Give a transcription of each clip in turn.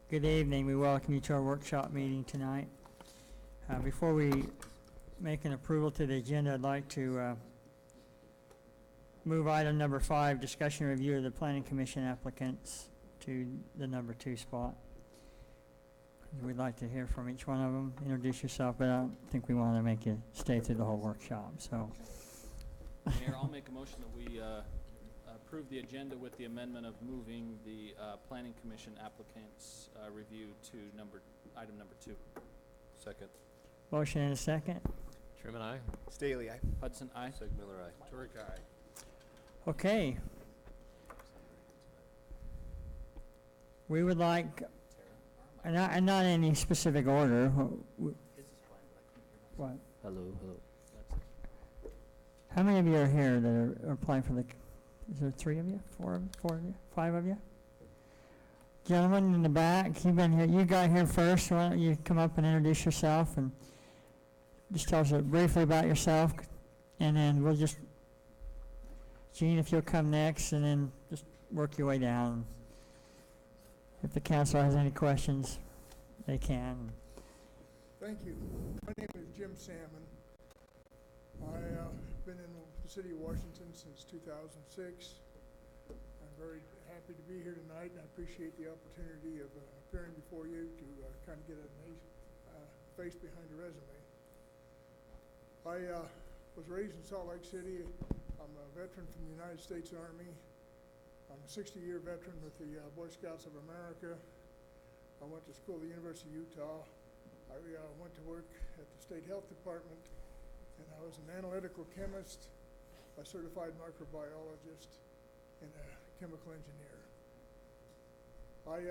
Good evening. We welcome you to our workshop meeting tonight. Before we make an approval to the agenda, I'd like to move item number 5, discussion review of the Planning Commission applicants, to the number 2 spot. We'd like to hear from each one of them. Introduce yourself, but I don't think we want to make you stay through the whole workshop. So, Mayor, I'll make a motion that we approve the agenda with the amendment of moving the Planning Commission applicants review to item number 2. Second. motion and a second. Truman, aye. Staley, aye. Hudson, aye. Miller, aye. Turek, aye. Okay. We would like, and not in any specific order. What? Hello. How many of you are here that are applying for the, is there 3 of you, 4 of you, 5 of you? Gentlemen in the back, you've been here, you got here first. Why don't you come up and introduce yourself and just tell us briefly about yourself, and then we'll just, Gene, if you'll come next, and then just work your way down. If the council has any questions, they can. Thank you. My name is Jim Salmon. I've been in the city of Washington since 2006. I'm very happy to be here tonight, and I appreciate the opportunity of appearing before you to kind of get a face behind a resume. I was raised in Salt Lake City. I'm a veteran from the United States Army. I'm a 60-year veteran with the Boy Scouts of America. I went to school at the University of Utah. I went to work at the State Health Department, and I was an analytical chemist, a certified microbiologist, and a chemical engineer. I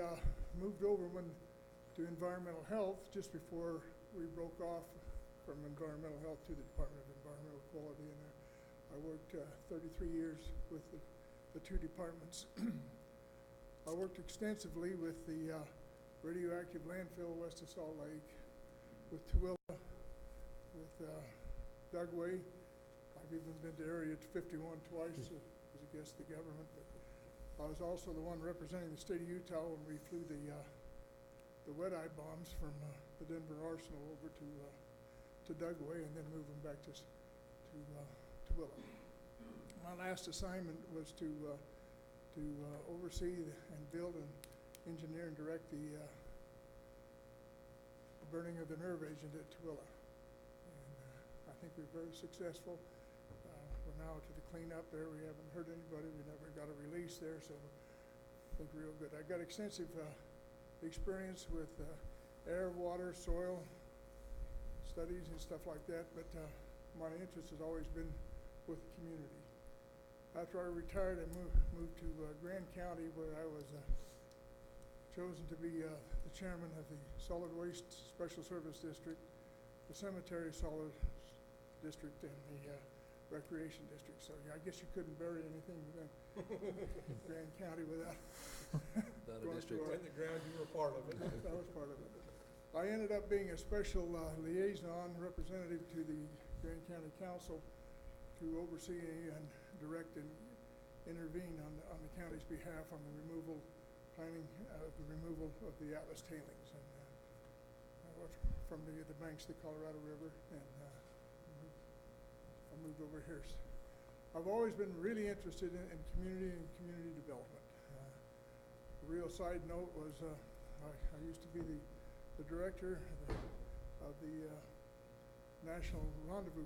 moved over to environmental health just before we broke off from environmental health to the Department of Environmental Quality, and I worked 33 years with the 2 departments. I worked extensively with the radioactive landfill west of Salt Lake, with Tooele, with Dugway. I've even been to Area 51 twice as a guest of the government. But I was also the one representing the state of Utah when we flew the wet-eye bombs from the Denver Arsenal over to Dugway, and then move them back to Tooele. My last assignment was to oversee and build and engineer and direct the burning of the nerve agent at Tooele. And I think we're very successful. We're now to the cleanup there. We haven't hurt anybody. We never got a release there, so I think real good. I got extensive experience with air, water, soil studies and stuff like that, but my interest has always been with the community. After I retired, I moved to Grand County, where I was chosen to be the chairman of the Solid Waste Special Service District, the Cemetery Solid District, and the Recreation District. So yeah, I guess you couldn't bury anything within Grand County without Not a district. In the ground, you were part of it. That was part of it. I ended up being a special liaison representative to the Grand County Council to oversee and direct and intervene on the county's behalf on the removal of the Atlas tailings and from the banks of the Colorado River, and I moved over here. I've always been really interested in community and community development. A real side note was I used to be the director of the National Rendezvous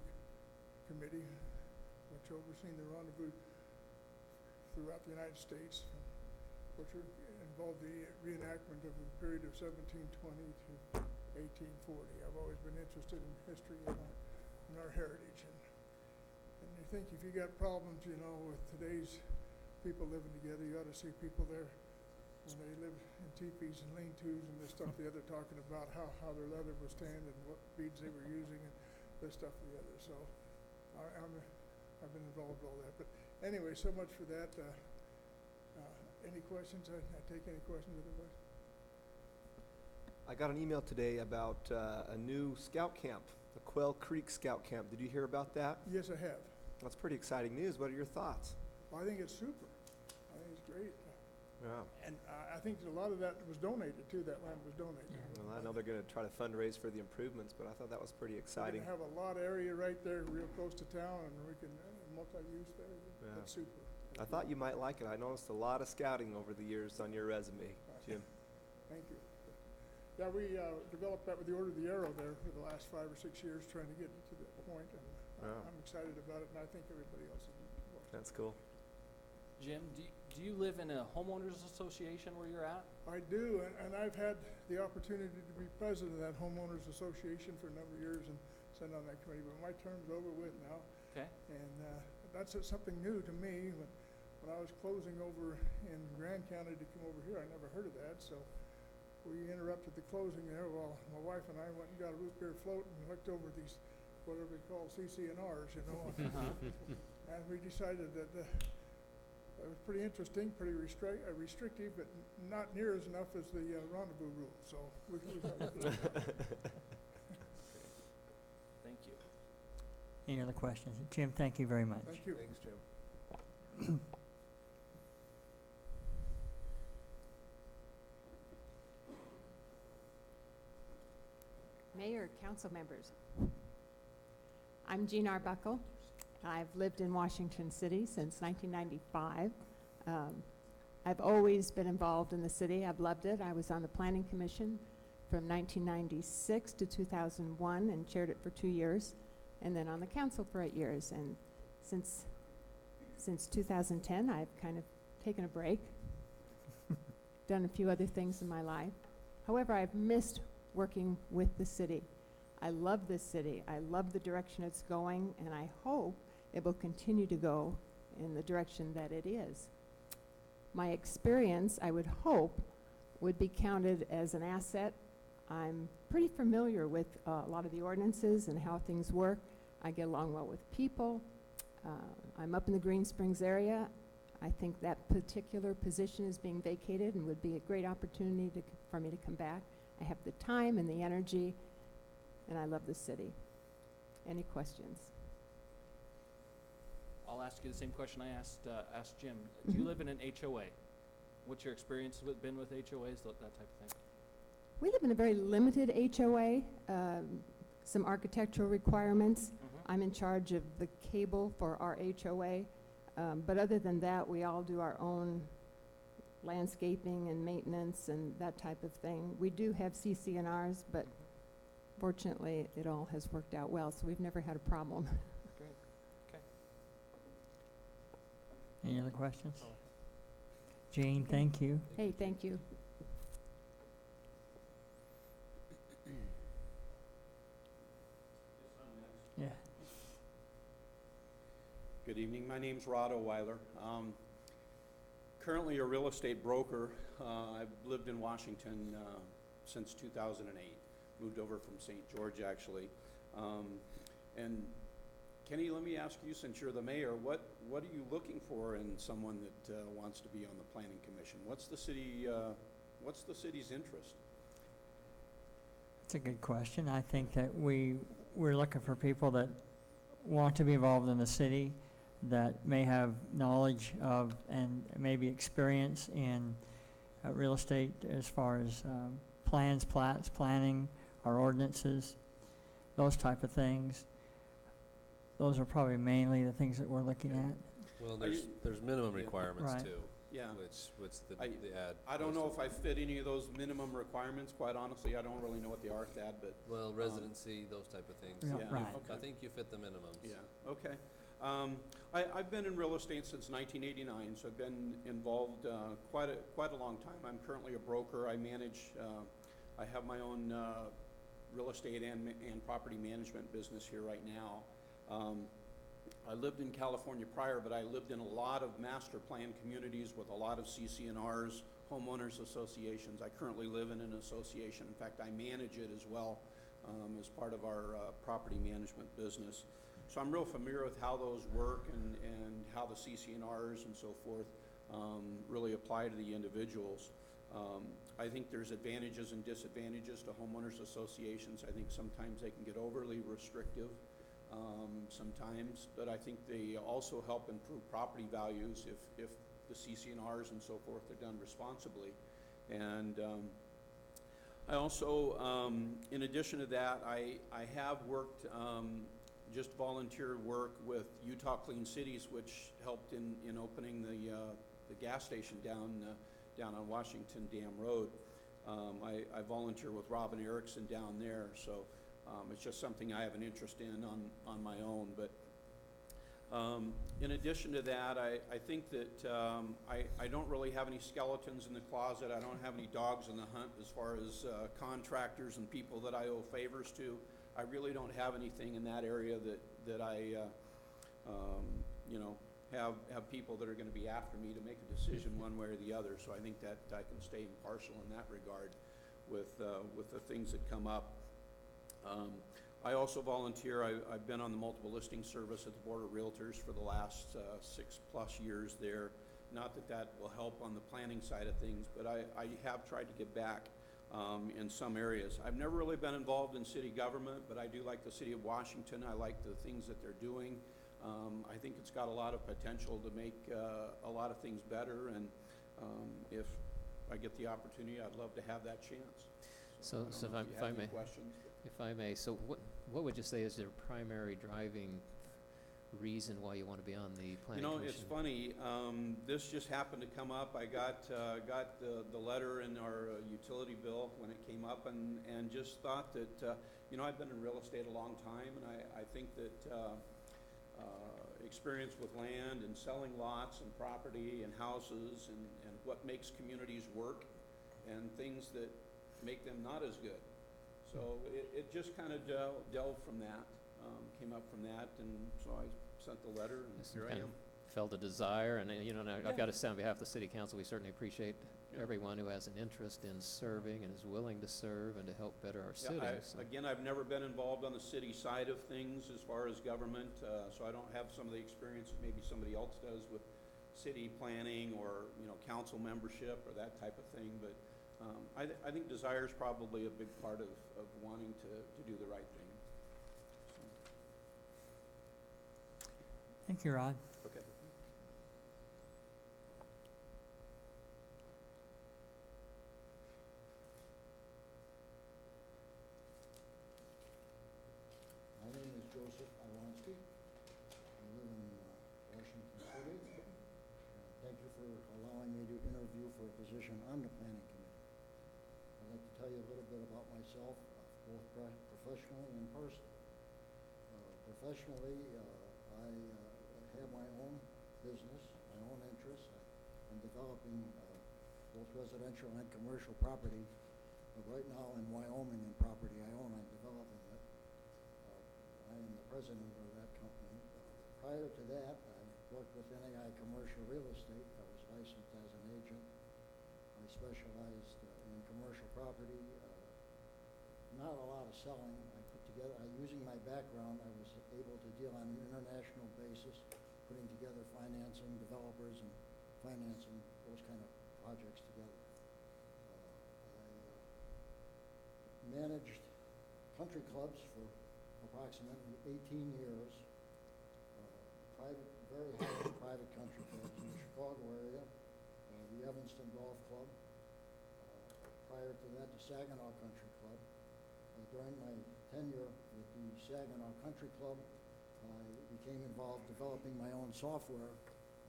Committee, which overseen the rendezvous throughout the United States, which involved the reenactment of the period of 1720 to 1840. I've always been interested in history and our heritage. And you think if you got problems, with today's people living together, you ought to see people there when they live in teepees and lean-tos and this stuff, the other talking about how their leather was tanned and what beads they were using and this stuff and the other. So I've been involved in all that. But anyway, so much for that. Any questions? I take any questions otherwise. I got an email today about a new scout camp, the Quail Creek Scout Camp. Did you hear about that? Yes, I have. That's pretty exciting news. What are your thoughts? I think it's super. I think it's great. Yeah. And I think a lot of that was donated too, that land was donated. Yeah. Well, I know they're gonna try to fundraise for the improvements, but I thought that was pretty We're exciting. gonna have a lot of area right there, real close to town, and we can, multi-use there. Yeah. That's super. I thought you might like it. I noticed a lot of scouting over the years on your resume, Jim. Thank you. Yeah, we developed that with the Order of the Arrow there for the last 5 or 6 years, trying to get to that point, and Yeah. I'm excited about it, and I think everybody else is. as well. That's cool. Jim, do you live in a homeowners association where you're at? I do, and I've had the opportunity to be president of that homeowners association for a number of years and sit on that committee, but my term's over with now. Okay. And that's something new to me. When I was closing over in Grand County to come over here, I never heard of that, so we interrupted the closing there. Well, my wife and I went and got a root beer float and looked over these, whatever they call CC&Rs, you know. And we decided that it was pretty interesting, pretty restrictive, but not near as enough as the rendezvous rule, so we thought we'd do that. Thank you. Any other questions? Jim, thank you very much. Thank you. Thanks, Jim. Mayor, council members. I'm Jean Arbuckle. I've lived in Washington City since 1995. I've always been involved in the city. I've loved it. I was on the Planning Commission from 1996 to 2001 and chaired it for 2 years, and then on the council for 8 years. And since 2010, I've kind of taken a break, done a few other things in my life. However, I've missed working with the city. I love this city. I love the direction it's going, and I hope it will continue to go in the direction that it is. My experience, I would hope, would be counted as an asset. I'm pretty familiar with a lot of the ordinances and how things work. I get along well with people. I'm up in the Green Springs area. I think that particular position is being vacated and would be a great opportunity for me to come back. I have the time and the energy, and I love the city. Any questions? I'll ask you the same question I asked Jim. Do you live in an HOA? What's your experience been with HOAs, that type of thing? We live in a very limited HOA, some architectural requirements. I'm in charge of the cable for our HOA, but other than that, we all do our own landscaping and maintenance and that type of thing. We do have CC&Rs, but fortunately, it all has worked out well, so we've never had a problem. Great. Okay. Any other questions? Jean, thank you. Hey, thank you. Yeah. Good evening. My name's Rod O'Weiler. Currently a real estate broker. I've lived in Washington since 2008. Moved over from St. George, actually. And Kenny, let me ask you, since you're the mayor, what are you looking for in someone that wants to be on the planning commission? What's the city's interest? That's a good question. I think that we're looking for people that want to be involved in the city, that may have knowledge of and maybe experience in real estate as far as plans, plats, planning, our ordinances, those type of things. Those are probably mainly the things that we're looking at. Well, there's minimum requirements Right. too, Yeah. which the ad. I don't goes know to. if I fit any of those minimum requirements, quite honestly. I don't really know what they are, Thad, but Well, residency, those type of things. Yeah, yeah, right. okay. I think you fit the minimums. Yeah, okay. I've been in real estate since 1989, so I've been involved quite a long time. I'm currently a broker. I manage, I have my own real estate and property management business here right now. I lived in California prior, but I lived in a lot of master plan communities with a lot of CC&Rs, homeowners associations. I currently live in an association. In fact, I manage it as well as part of our property management business. So I'm real familiar with how those work and how the CC&Rs and so forth really apply to the individuals. I think there's advantages and disadvantages to homeowners associations. I think sometimes they can get overly restrictive. sometimes, but I think they also help improve property values if the CC&Rs and so forth are done responsibly. And I also, in addition to that, I have worked just volunteer work with Utah Clean Cities, which helped in opening the gas station down on Washington Dam Road. I volunteer with Robin Erickson down there, so it's just something I have an interest in on my own. But in addition to that, I think that I don't really have any skeletons in the closet. I don't have any dogs in the hunt as far as contractors and people that I owe favors to. I really don't have anything in that area that I, you know, have people that are going to be after me to make a decision one way or the other. So I think that I can stay impartial in that regard with the things that come up. I also volunteer. I've been on the multiple listing service at the Board of Realtors for the last 6+ years there. Not that will help on the planning side of things, but I have tried to give back in some areas. I've never really been involved in city government, but I do like the city of Washington. I like the things that they're doing. I think it's got a lot of potential to make a lot of things better, and if I get the opportunity, I'd love to have that chance. So if I may, questions. If I may, so what would you say is your primary driving reason why you want to be on the planning commission? It's funny. This just happened to come up. I got the letter in our utility bill when it came up, and just thought that I've been in real estate a long time, and I think that experience with land and selling lots and property and houses and what makes communities work and things that make them not as good. So it just kind of delved from that, came up from that, and so I sent the letter, and Just here I kind am. of felt a desire, and I've got to say on behalf of the city council, we certainly appreciate everyone who has an interest in serving and is willing to serve and to help better our city. Again, I've never been involved on the city side of things as far as government, so I don't have some of the experience that maybe somebody else does with city planning or council membership or that type of thing. But I think desire is probably a big part of wanting to do the right thing. Thank you, Rod. Okay. My name is Joseph Iwansky. I live in Washington City. Thank you for allowing me to interview for a position on the planning committee. I'd like to tell you a little bit about myself, both professionally and personally. Professionally, I have my own business, my own interests. I'm developing both residential and commercial property. But right now in Wyoming, in property I own, I'm developing it. I am the president of that company. Prior to that, I worked with NAI Commercial Real Estate. I was licensed as an agent. I specialized in commercial property. Not a lot of selling. I put together, using my background, I was able to deal on an international basis, putting together financing, developers, and financing those kind of projects together. I managed country clubs for approximately 18 years, very high private country clubs in the Chicago area, the Evanston Golf Club, prior to that the Saginaw Country Club. During my tenure with the Saginaw Country Club, I became involved developing my own software.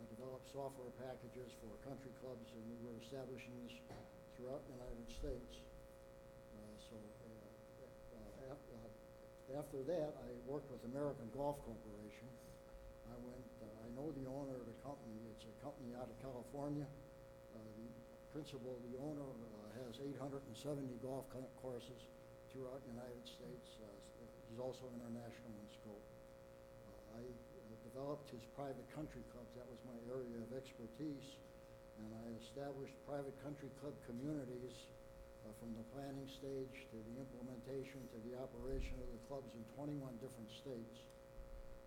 I developed software packages for country clubs, and we were establishing this throughout the United States. After that, I worked with American Golf Corporation. I know the owner of the company. It's a company out of California. The owner has 870 golf courses throughout the United States. He's also international in scope. I developed his private country clubs. That was my area of expertise. And I established private country club communities from the planning stage to the implementation to the operation of the clubs in 21 different states.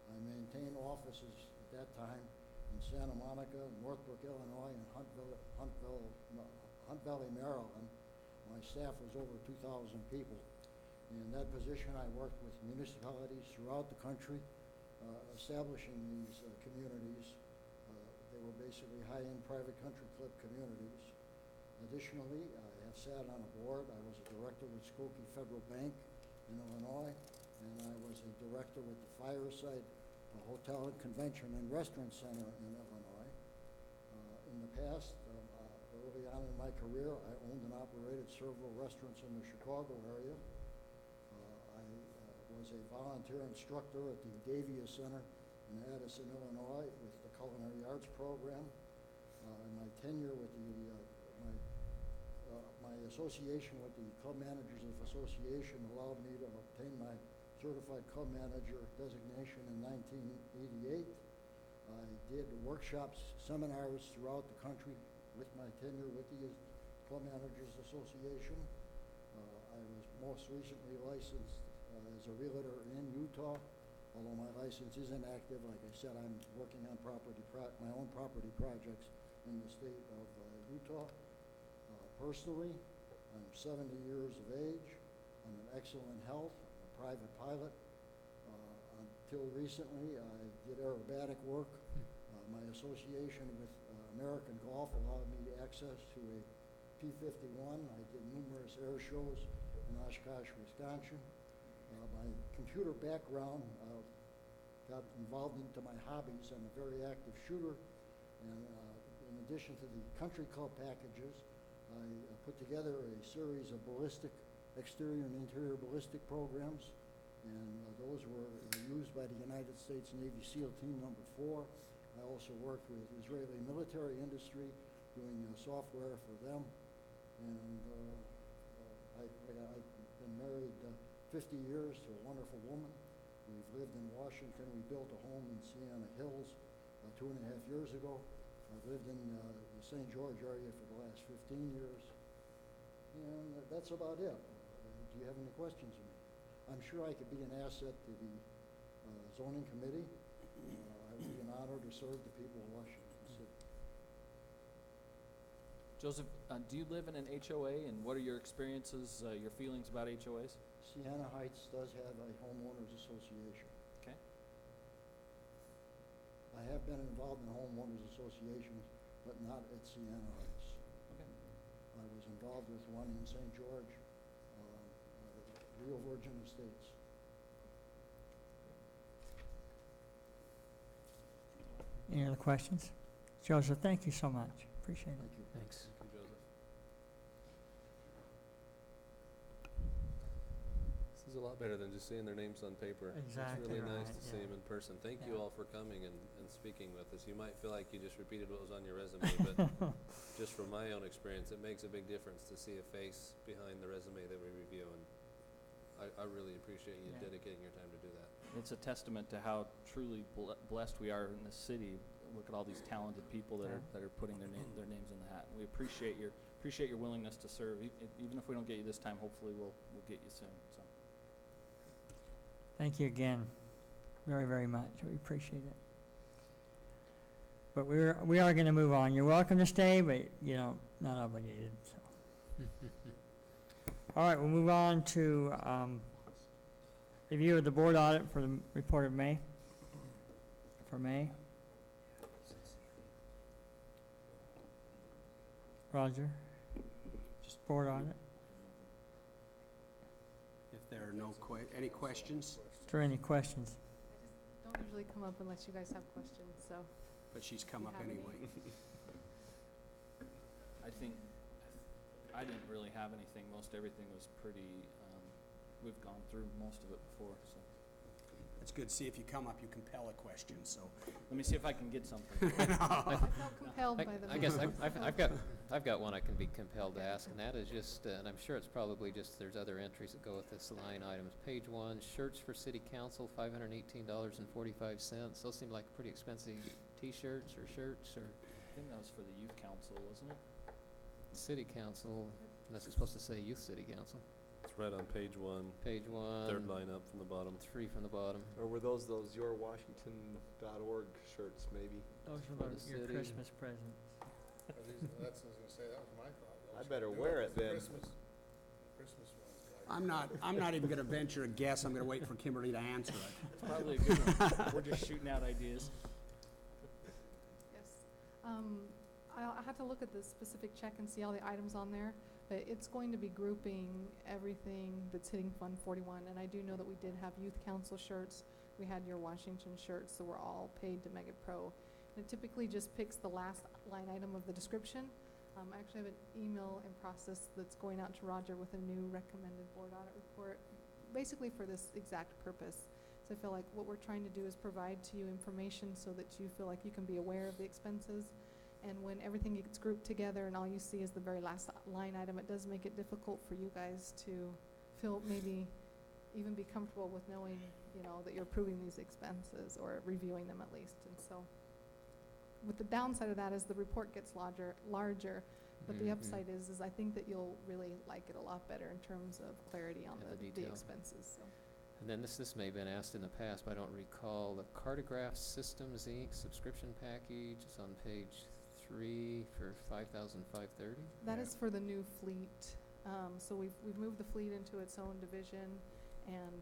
I maintained offices at that time in Santa Monica, Northbrook, Illinois, and Hunt Valley, Maryland. My staff was over 2,000 people. In that position, I worked with municipalities throughout the country, establishing these communities. They were basically high-end private country club communities. Additionally, I have sat on a board. I was a director with Skokie Federal Bank in Illinois, and I was a director with the Fireside Hotel and Convention and Restaurant Center in Illinois. In the past, early on in my career, I owned and operated several restaurants in the Chicago area. I was a volunteer instructor at the Davia Center in Addison, Illinois, with the Culinary Arts Program. And my tenure with my association with the Club Managers Association allowed me to obtain my Certified Club Manager designation in 1988. I did workshops, seminars throughout the country with my tenure with the Club Managers Association. I was most recently licensed as a realtor in Utah, although my license is inactive. Like I said, I'm working on my own property projects in the state of Utah. Personally, I'm 70 years of age. I'm in excellent health. I'm a private pilot. Until recently, I did aerobatic work. My association with American Golf allowed me access to a P-51. I did numerous air shows in Oshkosh, Wisconsin. My computer background got involved into my hobbies. I'm a very active shooter. And in addition to the country club packages, I put together a series of exterior and interior ballistic programs. And those were used by the United States Navy SEAL Team Number 4. I also worked with Israeli military industry doing software for them. And I've been married 50 years to a wonderful woman. We've lived in Washington. We built a home in Sienna Hills 2.5 years ago. I've lived in the St. George area for the last 15 years. And that's about it. Do you have any questions of me? I'm sure I could be an asset to the zoning committee. I would be an honor to serve the people of Washington City. Joseph, do you live in an HOA, and what are your experiences, your feelings about HOAs? Sienna Heights does have a homeowners association. Okay. I have been involved in homeowners associations, but not at Sienna Heights. Okay. I was involved with one in St. George, Rio Virgin Estates. Any other questions? Joseph, thank you so much. Appreciate it. Thank you. Thanks. Thank you, Joseph. This is a lot better than just seeing their names on paper. Exactly It's really nice right, to see yeah. them in person. Thank Yeah. you all for coming and speaking with us. You might feel like you just repeated what was on your resume, but just from my own experience, it makes a big difference to see a face behind the resume that we review, and I really appreciate you Yeah. dedicating your time to do that. It's a testament to how truly blessed we are in this city. Look at all these talented people that are putting their names in the hat. And we appreciate your willingness to serve. Even if we don't get you this time, hopefully we'll get you soon. So. Thank you again, very, very much. We appreciate it. But we are going to move on. You're welcome to stay, but not obligated. So. All right, we'll move on to review of the board audit for the report of May. For May. Roger. Just board audit. If there are any questions, Is there any questions? Don't usually come up unless you guys have questions, so. but she's come You up have any? anyway. I think I didn't really have anything. Most everything was pretty, we've gone through most of it before, so. It's good to see if you come up, you compel a question, so. Let me see if I can get something. I felt compelled by the. I guess I've got one I can be compelled to ask, and that is just, and I'm sure it's probably just, there's other entries that go with this line items. Page 1, shirts for city council, $518.45. Those seem like pretty expensive T-shirts or shirts or. I think that was for the youth council, wasn't it? City council, unless it's supposed to say youth city council. It's right on page 1, Page 1. third line up from the bottom. 3 from the bottom. Or were those yourwashington.org shirts, maybe? Those For are the your city. Christmas presents. That's what I was gonna say, that was my thought. I better wear it then. Christmas ones. I'm not even gonna venture a guess. I'm gonna wait for Kimberly to answer it. It's probably a good one. We're just shooting out ideas. Yes. I have to look at the specific check and see all the items on there, but it's going to be grouping everything that's hitting Fund 41. And I do know that we did have Youth Council shirts. We had your Washington shirts, so we're all paid to Make It Pro. And it typically just picks the last line item of the description. I actually have an email in process that's going out to Roger with a new recommended board audit report, basically for this exact purpose. So I feel like what we're trying to do is provide to you information so that you feel like you can be aware of the expenses. And when everything gets grouped together and all you see is the very last line item, it does make it difficult for you guys to feel, maybe even be comfortable with knowing, you know, that you're approving these expenses or reviewing them at least. And so with the downside of that is the report gets larger, but the upside is I think that you'll really like it a lot better in terms of clarity on Yeah, the the detail. expenses. So. And then this may have been asked in the past, but I don't recall, the Cartograph Systems Inc. subscription package is on page 3 for $5,530. That is for the new fleet. So we've moved the fleet into its own division, and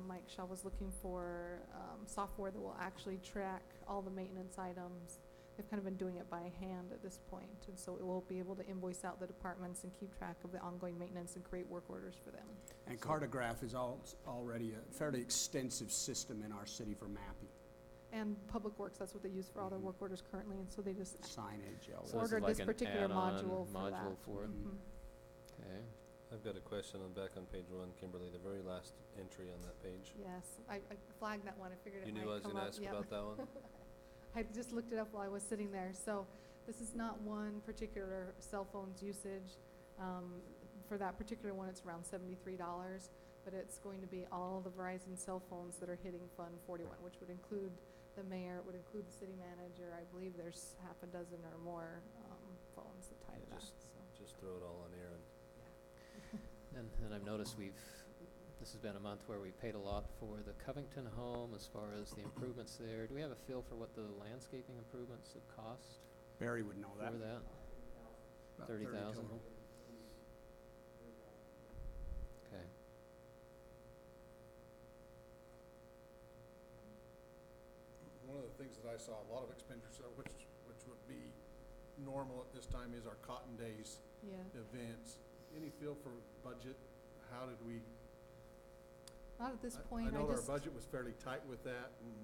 Mike Shaw was looking for software that will actually track all the maintenance items. They've kind of been doing it by hand at this point, and so it will be able to invoice out the departments and keep track of the ongoing maintenance and create work orders for them. And Cartograph is already a fairly extensive system in our city for mapping, And Public Works, that's what they use for all their work orders currently, and so they just signage, all So that. ordered like this an particular add-on module for that. module for it. Mhm. Okay. I've got a question back on page 1, Kimberly, the very last entry on that page. Yes, I flagged that one. I figured it You might knew I was come gonna up. ask Yep. about that one? I just looked it up while I was sitting there. So this is not one particular cell phone's usage. For that particular one, it's around $73, but it's going to be all the Verizon cell phones that are hitting Fund 41, which would include the mayor, it would include the city manager. I believe there's half a dozen or more phones that tie to that. Just throw it all on Aaron. And I've noticed this has been a month where we paid a lot for the Covington home as far as the improvements there. Do we have a feel for what the landscaping improvements have cost Barry would know for that. that? About 30,000? total. Okay. One of the things that I saw a lot of expenditures, which would be normal at this time, is our Cotton Days Yeah. events. Any feel for budget? How did we? Not at this I point. know our budget was fairly tight with that, and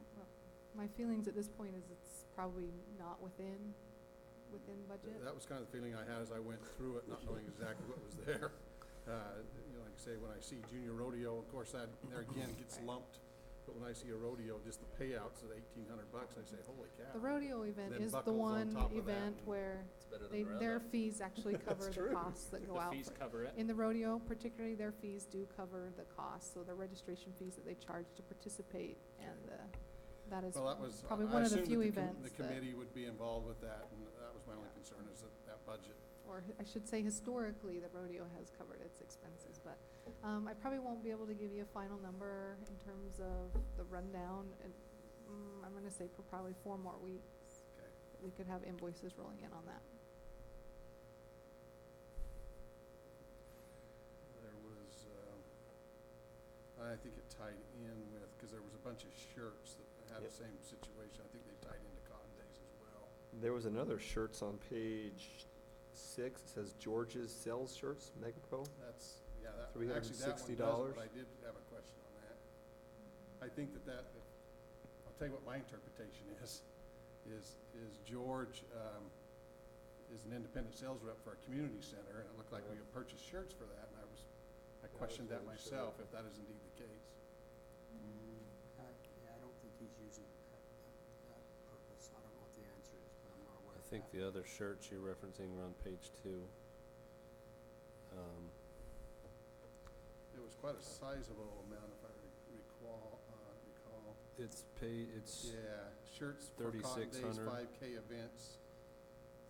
My feelings at this point is it's probably not within budget. that was kind of the feeling I had as I went through it, not knowing exactly what was there. You know, like I say, when I see junior rodeo, of course, that there again gets Right. lumped. But when I see a rodeo, just the payouts at $1,800, I say, holy cow. The rodeo event Then is the buckles on one top of that event and- where It's better they, than the their roundup. fees actually cover the true. costs that go The out. fees cover it. In the rodeo, particularly, their fees do cover the cost, so the registration fees that they charge to participate, and that is Well, that was, probably I one of the assumed few that events the that, committee would be involved with that, and that was my only concern, is that budget. or I should say historically, the rodeo has covered its expenses, but I probably won't be able to give you a final number in terms of the rundown, and I'm gonna say for probably 4 more weeks. Okay. We could have invoices rolling in on that. There was, I think it tied in with, because there was a bunch of shirts that had the same situation. I think they tied into Cotton Days as well. There was another shirts on page 6. It says George's Sells Shirts, Mega Pro. That's, yeah, that, actually, that $360. one doesn't, but I did have a question on that. I think that, I'll tell you what my interpretation is George, is an independent sales rep for a community center, and it looked like we had purchased shirts for that, and I questioned that myself, if that is indeed the case. Yeah, I don't think he's using that purpose. I don't know what the answer is, but I'm not aware I of think that. the other shirts you're referencing are on page 2. It was quite a sizable amount, if I recall. It's Yeah, shirts for Cotton Days, 3,600. 5K events,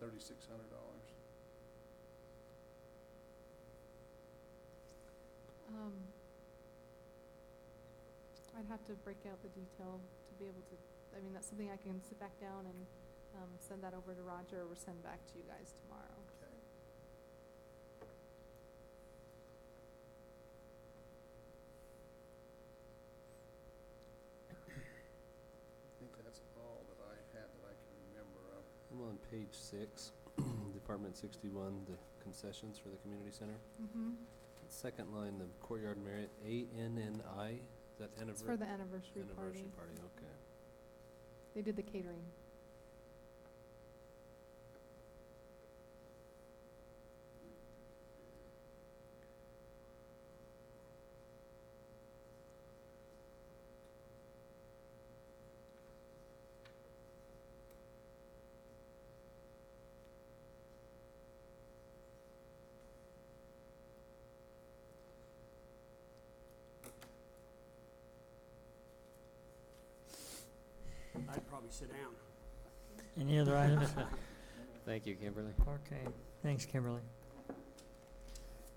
$3,600. I'd have to break out the detail to be able to, I mean, that's something I can sit back down and send that over to Roger or send back to you guys tomorrow. Okay. I'm on page 6, Department 61, the concessions for the community center. Mm-hmm. Second line, the Courtyard Marriott, ANNI, is that It's for the anniversary party. anniversary party, okay. They did the catering. I'd probably sit down. Any other items? Thank you, Kimberly. Okay, thanks, Kimberly.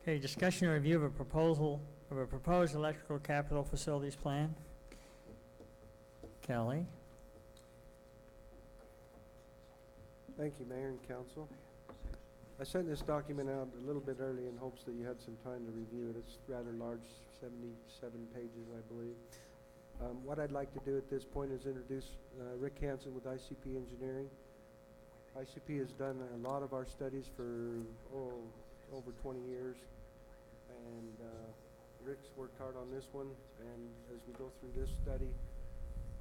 Okay, discussion and review of a proposed electrical capital facilities plan. Kelly? Thank you, Mayor and Council. I sent this document out a little bit early in hopes that you had some time to review it. It's rather large, 77 pages, I believe. What I'd like to do at this point is introduce Rick Hansen with ICP Engineering. ICP has done a lot of our studies for over 20 years, and Rick's worked hard on this one, and as we go through this study,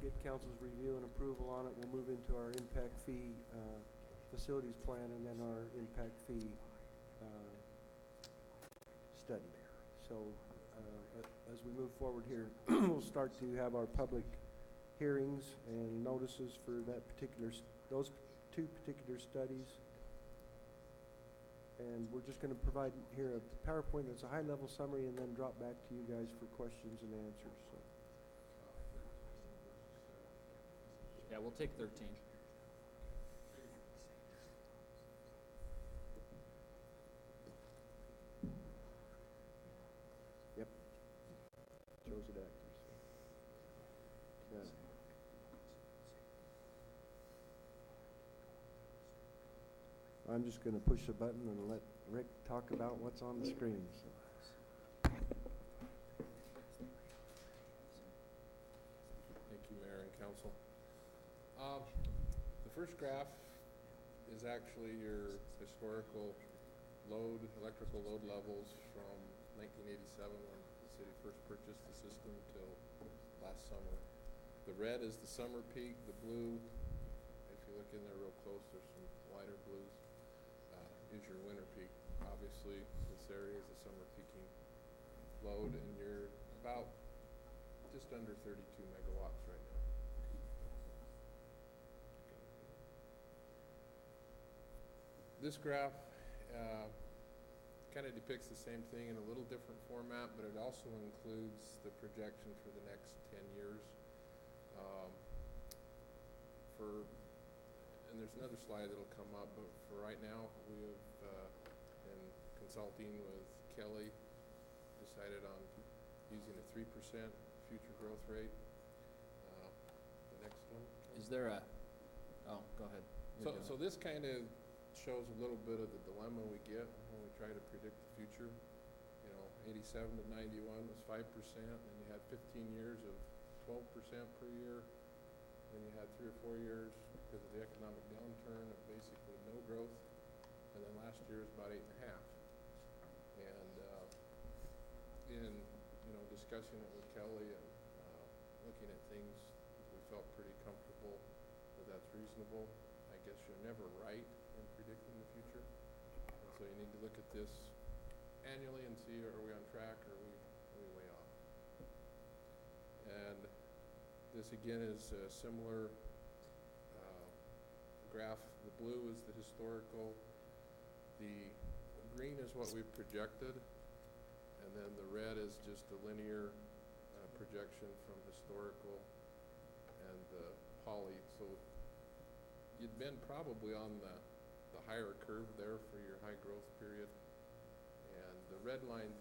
get council's review and approval on it, we'll move into our impact fee facilities plan and then our impact fee study. So as we move forward here, we'll start to have our public hearings and notices for those two particular studies. And we're just going to provide here a PowerPoint that's a high-level summary and then drop back to you guys for questions and answers. So. Yeah, we'll take 13. Yep. Shows it actors. Yeah. I'm just going to push the button and let Rick talk about what's on the screen. So. Thank you, Mayor and Council. The first graph is actually your historical electrical load levels from 1987 when the city first purchased the system till last summer. The red is the summer peak. The blue, if you look in there real close, there's some lighter blues, is your winter peak. Obviously, this area is a summer peaking load, and you're about just under 32 megawatts right now. This graph kind of depicts the same thing in a little different format, but it also includes the projection for the next 10 years. And there's another slide that'll come up, but for right now, we have, in consulting with Kelly, decided on using a 3% future growth rate. The next one. Is there a, oh, go ahead. So this kind of shows a little bit of the dilemma we get when we try to predict the future. You know, 87 to 91 was 5%, and you had 15 years of 12% per year. Then you had 3 or 4 years because of the economic downturn of basically no growth, and then last year was about 8.5. And in discussing it with Kelly and looking at things, we felt pretty comfortable that that's reasonable. I guess you're never right in predicting the future, and so you need to look at this annually and see, are we on track or are we way off? And this again is a similar graph. The blue is the historical, the green is what we've projected, and then the red is just a linear projection from historical and the poly. So you'd been probably on the higher curve there for your high growth period. And the red line,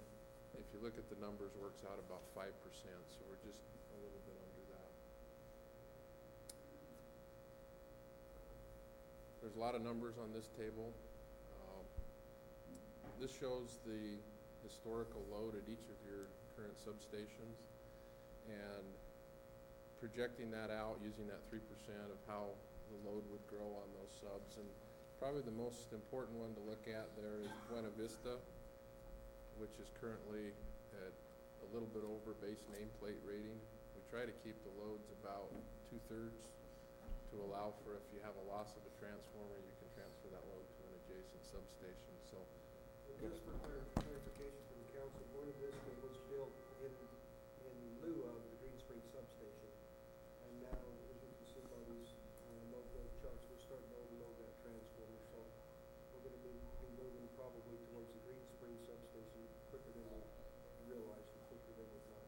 if you look at the numbers, works out about 5%, so we're just a little bit under that. There's a lot of numbers on this table. This shows the historical load at each of your current substations, and projecting that out using that 3% of how the load would grow on those subs. And probably the most important one to look at there is Buena Vista, which is currently at a little bit over base nameplate rating. We try to keep the loads about 2/3 to allow for if you have a loss of a transformer, you can transfer that load to an adjacent substation. So Just for clarification from the council, Buena Vista was built in lieu of the Green Springs substation. And now, as you can see by these load charts, we're starting to overload that transformer. So we're going to be moving probably towards the Green Springs substation quicker than we realized and quicker than we thought.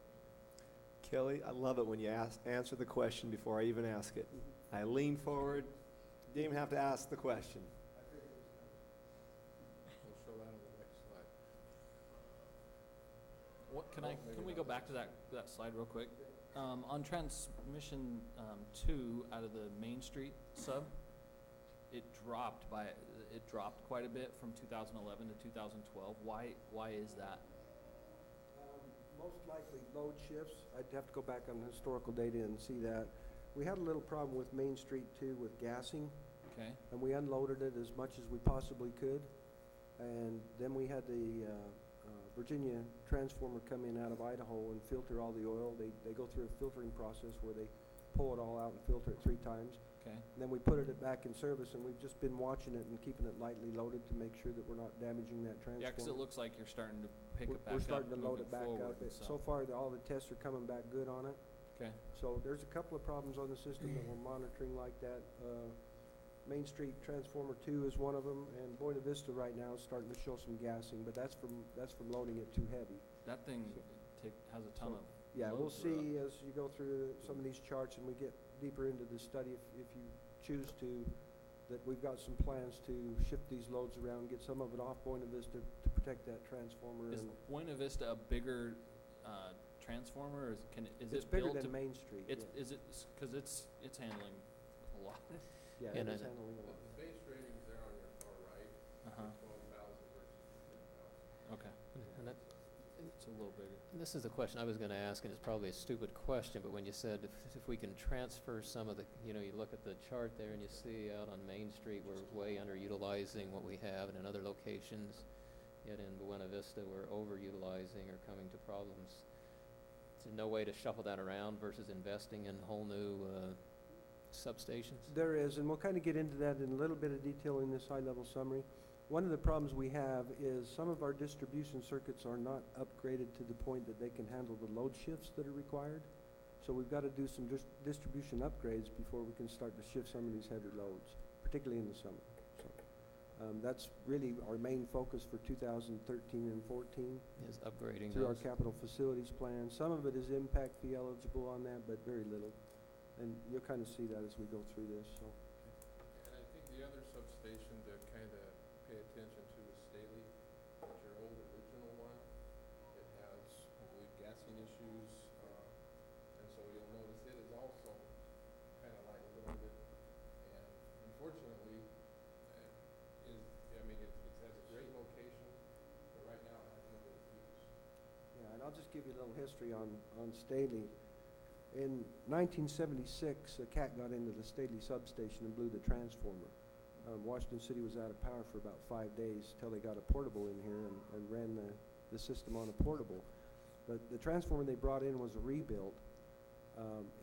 Kelly, I love it when you answer the question before I even ask it. I lean forward, didn't even have to ask the question. we'll show that on the next slide. What, Oh, maybe can we not go this back to that slide real quick? On transmission 2 out of the Main Street sub, it dropped quite a bit from 2011 to 2012. Why is that? Most likely load shifts. I'd have to go back on the historical data and see that. We had a little problem with Main Street too with gassing, Okay. and we unloaded it as much as we possibly could. And then we had the Virginia transformer come in out of Idaho and filter all the oil. They go through a filtering process where they pull it all out and filter it 3 times. Okay. And then we put it back in service, and we've just been watching it and keeping it lightly loaded to make sure that we're not damaging that transformer. Yeah, because it looks like you're starting to pick it back We're up. starting to load moving it back forward, up. and So far, all the tests are coming back good on it. Okay. So there's a couple of problems on the system that we're monitoring like that. Main Street Transformer 2 is one of them, and Buena Vista right now is starting to show some gassing, but that's from loading it too heavy. That thing has a ton So, of. Yeah, we'll loads through it. see as you go through some of these charts and we get deeper into the study, if you choose to, that we've got some plans to shift these loads around, get some of it off Buena Vista to protect that transformer. Is And Buena Vista a bigger transformer, or is it's it bigger built than to? Main Street. It's yeah. is it because it's handling a lot. Yeah, And it's I- handling a lot. The base ratings there on your far right, Uh-huh. 12,000 versus 10,000. Okay. And that, It's a little bigger. and this is the question I was going to ask, and it's probably a stupid question, but when you said if we can transfer some of the, you look at the chart there and you see out on Main Street, we're way underutilizing what we have, and in other locations, yet in Buena Vista, we're overutilizing or coming to problems. Is there no way to shuffle that around versus investing in whole new substations? There is, and we'll kind of get into that in a little bit of detail in this high-level summary. One of the problems we have is some of our distribution circuits are not upgraded to the point that they can handle the load shifts that are required. So we've got to do some distribution upgrades before we can start to shift some of these heavy loads, particularly in the summer. So that's really our main focus for 2013 and 14. Is upgrading Through our those? capital facilities plan. Some of it is impact fee eligible on that, but very little. And you'll kind of see that as we go through this, so. And I think the other substation to kind of pay attention to is Staley. It's your old original one. It has, I believe, gassing issues, and so you'll notice it is also kind of like loaded. And unfortunately, it has a great location, but right now it has limited use. Yeah, and I'll just give you a little history on Staley. In 1976, a cat got into the Staley substation and blew the transformer. Washington City was out of power for about 5 days till they got a portable in here and ran the system on a portable. But the transformer they brought in was a rebuild.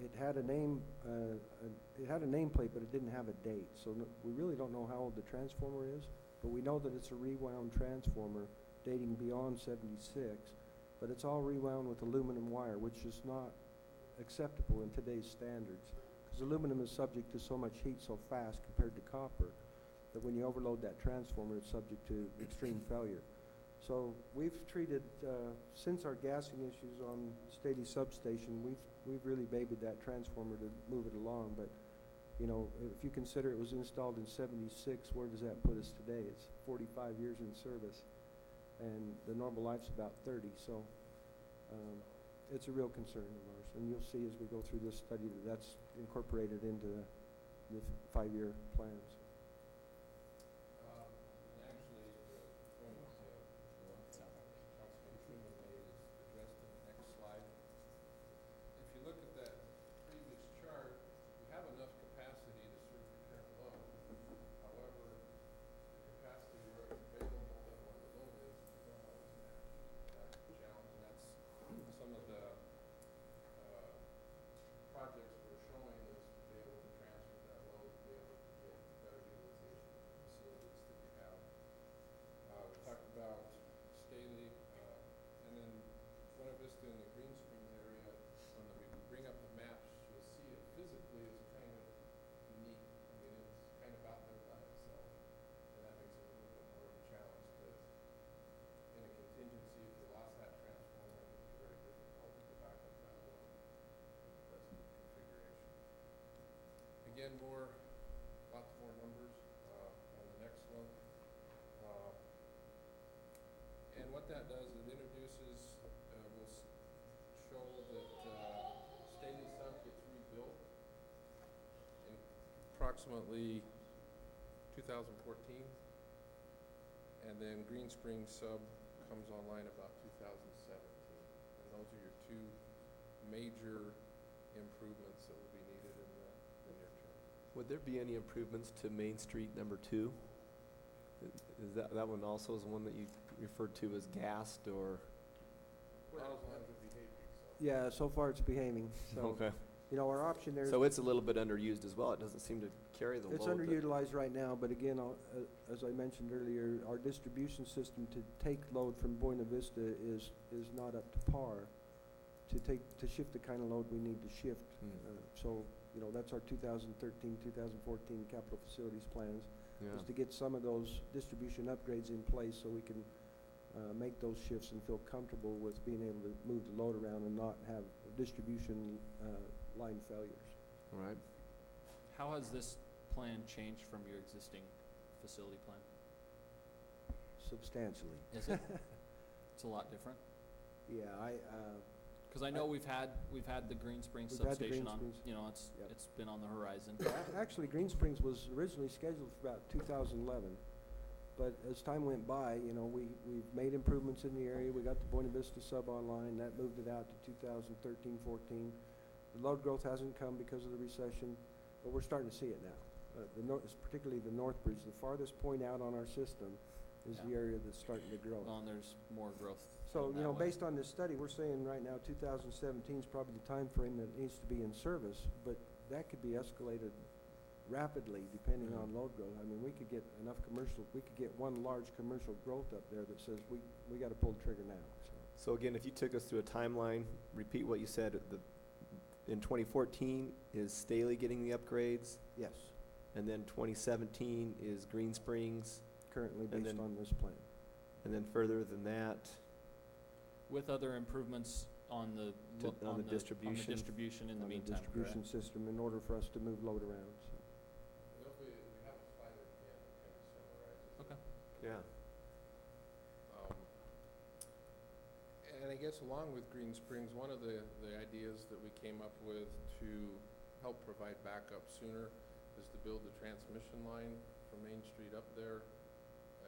It had a nameplate, but it didn't have a date. So we really don't know how old the transformer is, but we know that it's a rewound transformer dating beyond 76. But it's all rewound with aluminum wire, which is not acceptable in today's standards, because aluminum is subject to so much heat so fast compared to copper that when you overload that transformer, it's subject to extreme failure. So we've treated, since our gassing issues on Staley substation, we've really babied that transformer to move it along. But if you consider it was installed in 76, where does that put us today? It's 45 years in service, and the normal life's about 30. So it's a real concern of ours, and you'll see as we go through this study that that's incorporated into the 5-year plans. Actually, the point Councilman Truman made is addressed in the next slide. If you look at that previous chart, we have enough capacity to serve the approximately 2014. And then Green Springs sub comes online about 2017. And those are your two major improvements that will be needed in the near term. Would there be any improvements to Main Street number 2? Is that one also is one that you referred to as gassed or? Well, as long as it's behaving, so. Yeah, so far it's behaving, so. Okay. You know, our option there is. So it's a little bit underused as well. It doesn't seem to carry the load. It's underutilized right now, but again, as I mentioned earlier, our distribution system to take load from Buena Vista is not up to par to shift the kind of load we need to shift. So, you know, that's our 2013, 2014 capital facilities plans, is to get some of those distribution upgrades in place so we can make those shifts and feel comfortable with being able to move the load around and not have distribution line failures. All right. How has this plan changed from your existing facility plan? Substantially. Is it? It's a lot different? Yeah, Because I know we've had the Green Springs We've had the substation Green on, Springs. you know, it's been on the horizon. Actually, Green Springs was originally scheduled for about 2011, but as time went by, you know, we've made improvements in the area. We got the Buena Vista sub online. That moved it out to 2013, 14. The load growth hasn't come because of the recession, but we're starting to see it now. Particularly the North Bridge, the farthest point out on our system is the area that's starting to grow. Well, and there's more growth. So, you know, based on this study, we're saying right now 2017 is probably the time frame that it needs to be in service, but that could be escalated rapidly depending on load growth. I mean, we could get one large commercial growth up there that says we got to pull the trigger now. So again, if you took us through a timeline, repeat what you said. In 2014 is Staley getting the upgrades, Yes, and then 2017 is Green Springs, currently And based then- on this plan. and then further than that, With other improvements on the distribution. distribution in the On meantime, distribution system in order for us to move load around. So. And if we have a slide at the end that kind of summarizes. Okay. yeah. And I guess along with Green Springs, one of the ideas that we came up with to help provide backup sooner is to build the transmission line from Main Street up there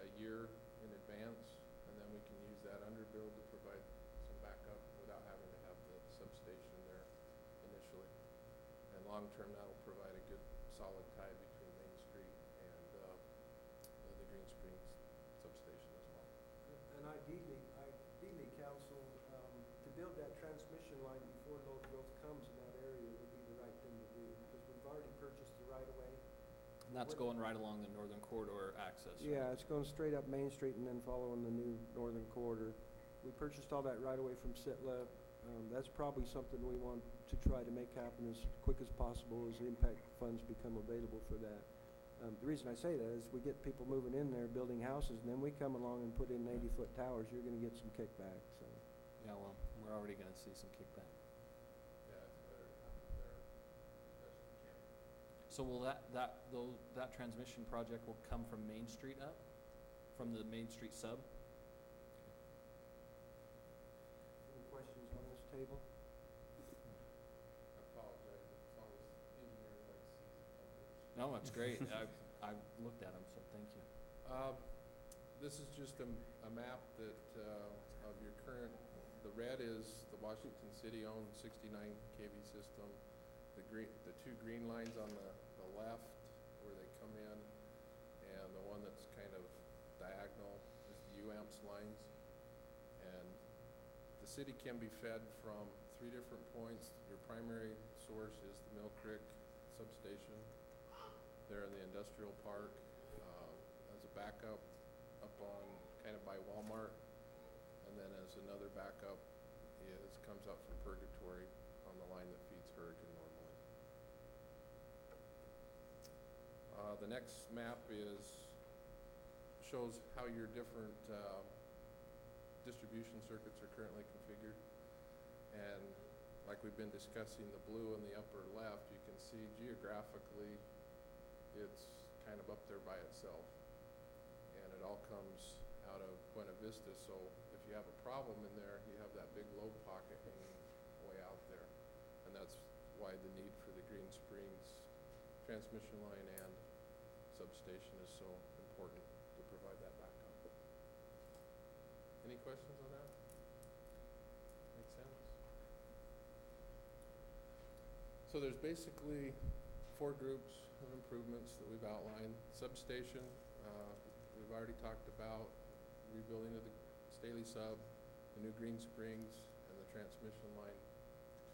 a year in advance, and then we can use that underbuild to provide some backup without having to have the substation there initially. And long term, that'll provide a good solid tie between Main Street and the Green Springs substation as well. And ideally, council, to build that transmission line before load growth comes in that area would be the right thing to do, because we've already purchased the right of way. And that's going right along the northern corridor access. Right? Yeah, it's going straight up Main Street and then following the new northern corridor. We purchased all that right away from Sitla. That's probably something we want to try to make happen as quick as possible as the impact funds become available for that. The reason I say that is we get people moving in there, building houses, and then we come along and put in 80-foot towers, you're going to get some kickback. So. Yeah, well, we're already going to see some kickback. Yeah, it's better to have it there as best we can. So will that transmission project will come from Main Street up, from the Main Street sub? Any questions on this table? I apologize, it's always engineers like season numbers. No, that's great. I've looked at them, so thank you. This is just a map that of your current, the red is the Washington City-owned 69 kV system. The two green lines on the left where they come in, and the one that's kind of diagonal is the UAMPS lines. And the city can be fed from 3 different points. Your primary source is the Mill Creek substation there in the industrial park, as a backup up on kind of by Walmart, and then as another backup comes up from Purgatory on the line that feeds Hurricane normally. The next map shows how your different distribution circuits are currently configured, and like we've been discussing, the blue in the upper left, you can see geographically it's kind of up there by itself, and it all comes out of Buena Vista. So if you have a problem in there, you have that big load pocket hanging way out there, and that's why the need for the Green Springs transmission line and substation is so important to provide that backup. Any questions on that? Make sense? So there's basically 4 groups of improvements that we've outlined. Substation, we've already talked about rebuilding of the Staley sub, the new Green Springs, and the transmission line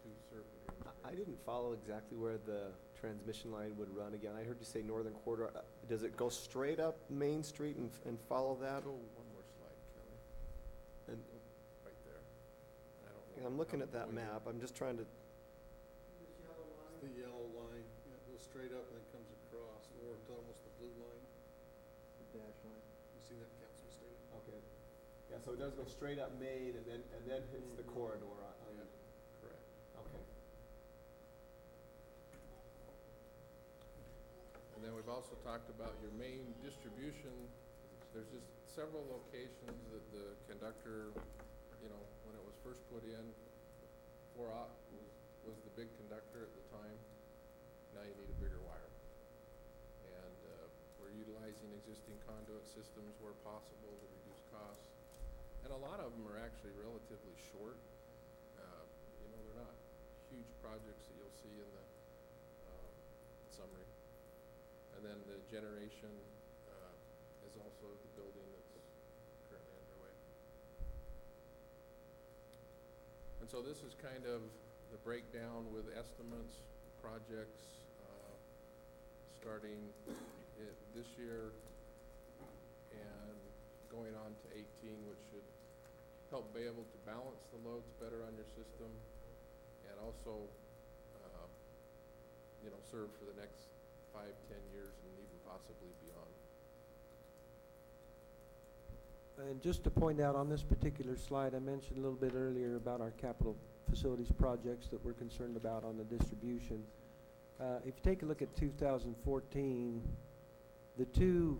to serve the Green Springs. I didn't follow exactly where the transmission line would run again. I heard you say northern corridor. Does it go straight up Main Street and follow that? Go one more slide, Kelly. And Right there. I don't know. I'm looking how at that to point it. map. I'm just trying to. It's the yellow line, it goes straight up and then comes across, or to almost the blue line. The dash line. You see that, Councilman Staley? Okay. Yeah, so it does go straight up Main and then hits the corridor. Yeah, correct. Okay. And then we've also talked about your main distribution. There's just several locations that the conductor, when it was first put in, 4/0 was the big conductor at the time. Now you need a bigger wire. And we're utilizing existing conduit systems where possible to reduce costs. And a lot of them are actually relatively short. They're not huge projects that you'll see in the summary. And then the generation is also the building that's currently underway. And so this is kind of the breakdown with estimates, projects, starting this year and going on to 18, which should help be able to balance the loads better on your system and also, serve for the next 5, 10 years and even possibly beyond. And just to point out on this particular slide, I mentioned a little bit earlier about our capital facilities projects that we're concerned about on the distribution. If you take a look at 2014, the 2,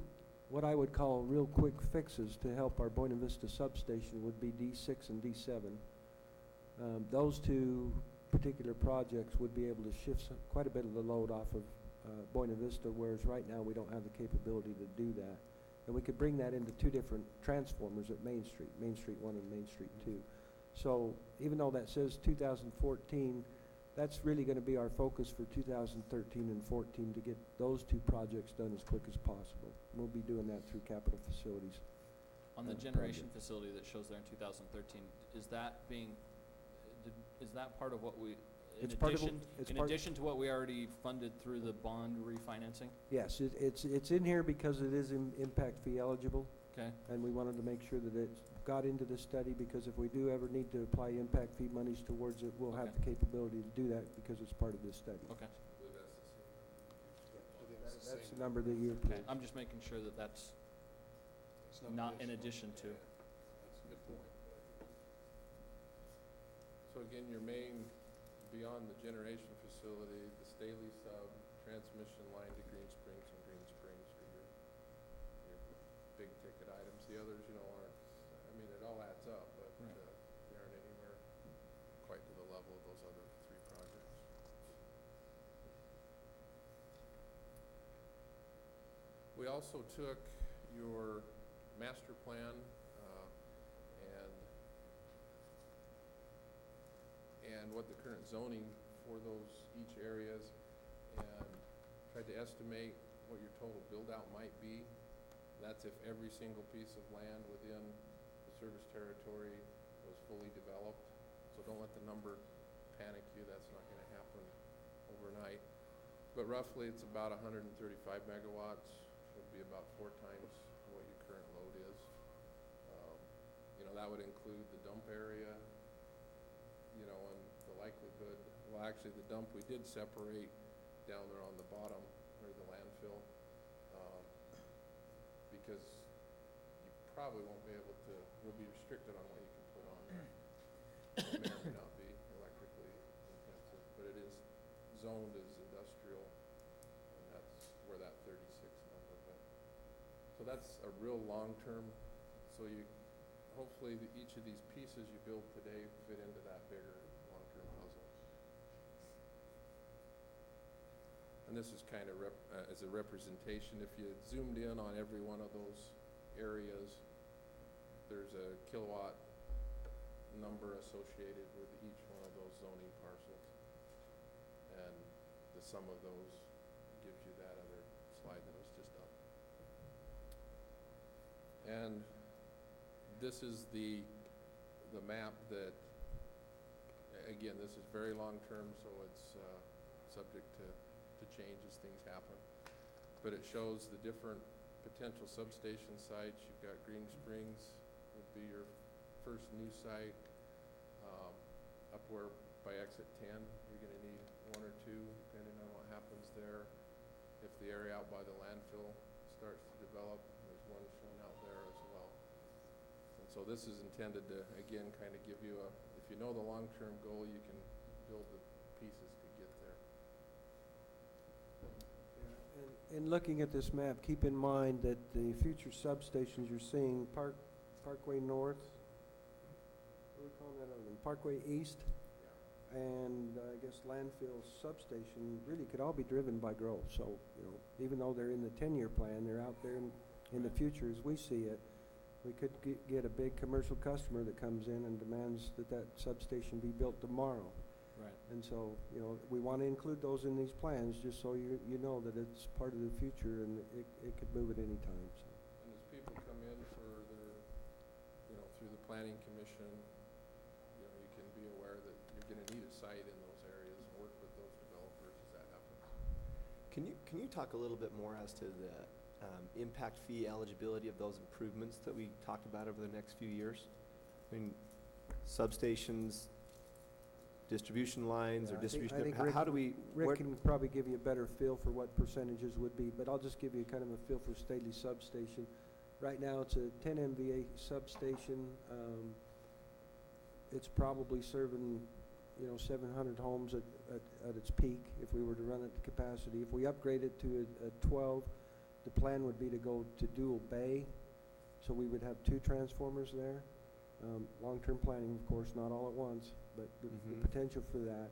what I would call real quick fixes to help our Buena Vista substation would be D6 and D7. Those 2 particular projects would be able to shift quite a bit of the load off of Buena Vista, whereas right now we don't have the capability to do that. And we could bring that into 2 different transformers at Main Street 1 and Main Street 2. So even though that says 2014, that's really going to be our focus for 2013 and 14 to get those 2 projects done as quick as possible. We'll be doing that through capital facilities. On the generation facility that shows there in 2013, is that part of what we, in addition to what we already funded through the bond refinancing? Yes, it's in here because it is impact fee eligible. Okay. And we wanted to make sure that it got into the study, because if we do ever need to apply impact fee monies towards it, we'll have the capability to do that because it's part of this study. Okay. That's the number that you Okay. I'm just making sure that that's not in addition to. That's a good point. So again, your main, beyond the generation facility, the Staley sub, transmission line to Green Springs and Green Springs are your big ticket items. The others, aren't, it all adds up, but Right. They aren't anywhere quite to the level of those other 3 projects. We also took your master plan and what the current zoning for those each areas, and tried to estimate what your total build-out might be. That's if every single piece of land within the service territory was fully developed. So don't let the number panic you. That's not going to happen overnight. But roughly it's about 135 megawatts, would be about 4 times what your current load is. That would include the dump area, and the likelihood, well, actually the dump we did separate down there on the bottom near the landfill, because you probably won't be able to, you'll be restricted on what you can put on there. It may or may not be electrically intensive, but it is zoned as industrial, and that's where that 36 number went. So that's a real long-term, so hopefully each of these pieces you build today fit into that bigger long-term puzzle. and this is kind of as a representation. If you zoomed in on every one of those areas, there's a kilowatt number associated with each one of those zoning parcels. And the sum of those gives you that other slide that was just up. And this is the map that, again, this is very long-term, so it's subject to change as things happen. But it shows the different potential substation sites. You've got Green Springs would be your first new site. Up where by exit 10, you're going to need one or two, depending on what happens there. If the area out by the landfill starts to develop, there's one shown out there as well. And so this is intended to, again, kind of give you if you know the long-term goal, you can build the pieces to get there. In looking at this map, keep in mind that the future substations you're seeing, Parkway North, what do we call that other one? Parkway East, and I guess landfill substation really could all be driven by growth. So, even though they're in the 10-year plan, they're out there in the future as we see it. We could get a big commercial customer that comes in and demands that substation be built tomorrow. Right. And so, we want to include those in these plans just so you know that it's part of the future and it could move at any time. So. And as people come in for their, through the planning commission, you can be aware that you're going to need a site in those areas and work with those developers as that happens. Can you talk a little bit more as to the impact fee eligibility of those improvements that we talked about over the next few years? I mean, substations, distribution lines, or distribution. I think how do we? Rick can probably give you a better feel for what percentages would be, but I'll just give you kind of a feel for Staley substation. Right now, it's a 10 MVA substation. It's probably serving, 700 homes at its peak if we were to run it to capacity. If we upgrade it to a 12, the plan would be to go to dual bay, so we would have 2 transformers there. Long-term planning, of course, not all at once, but the potential for that.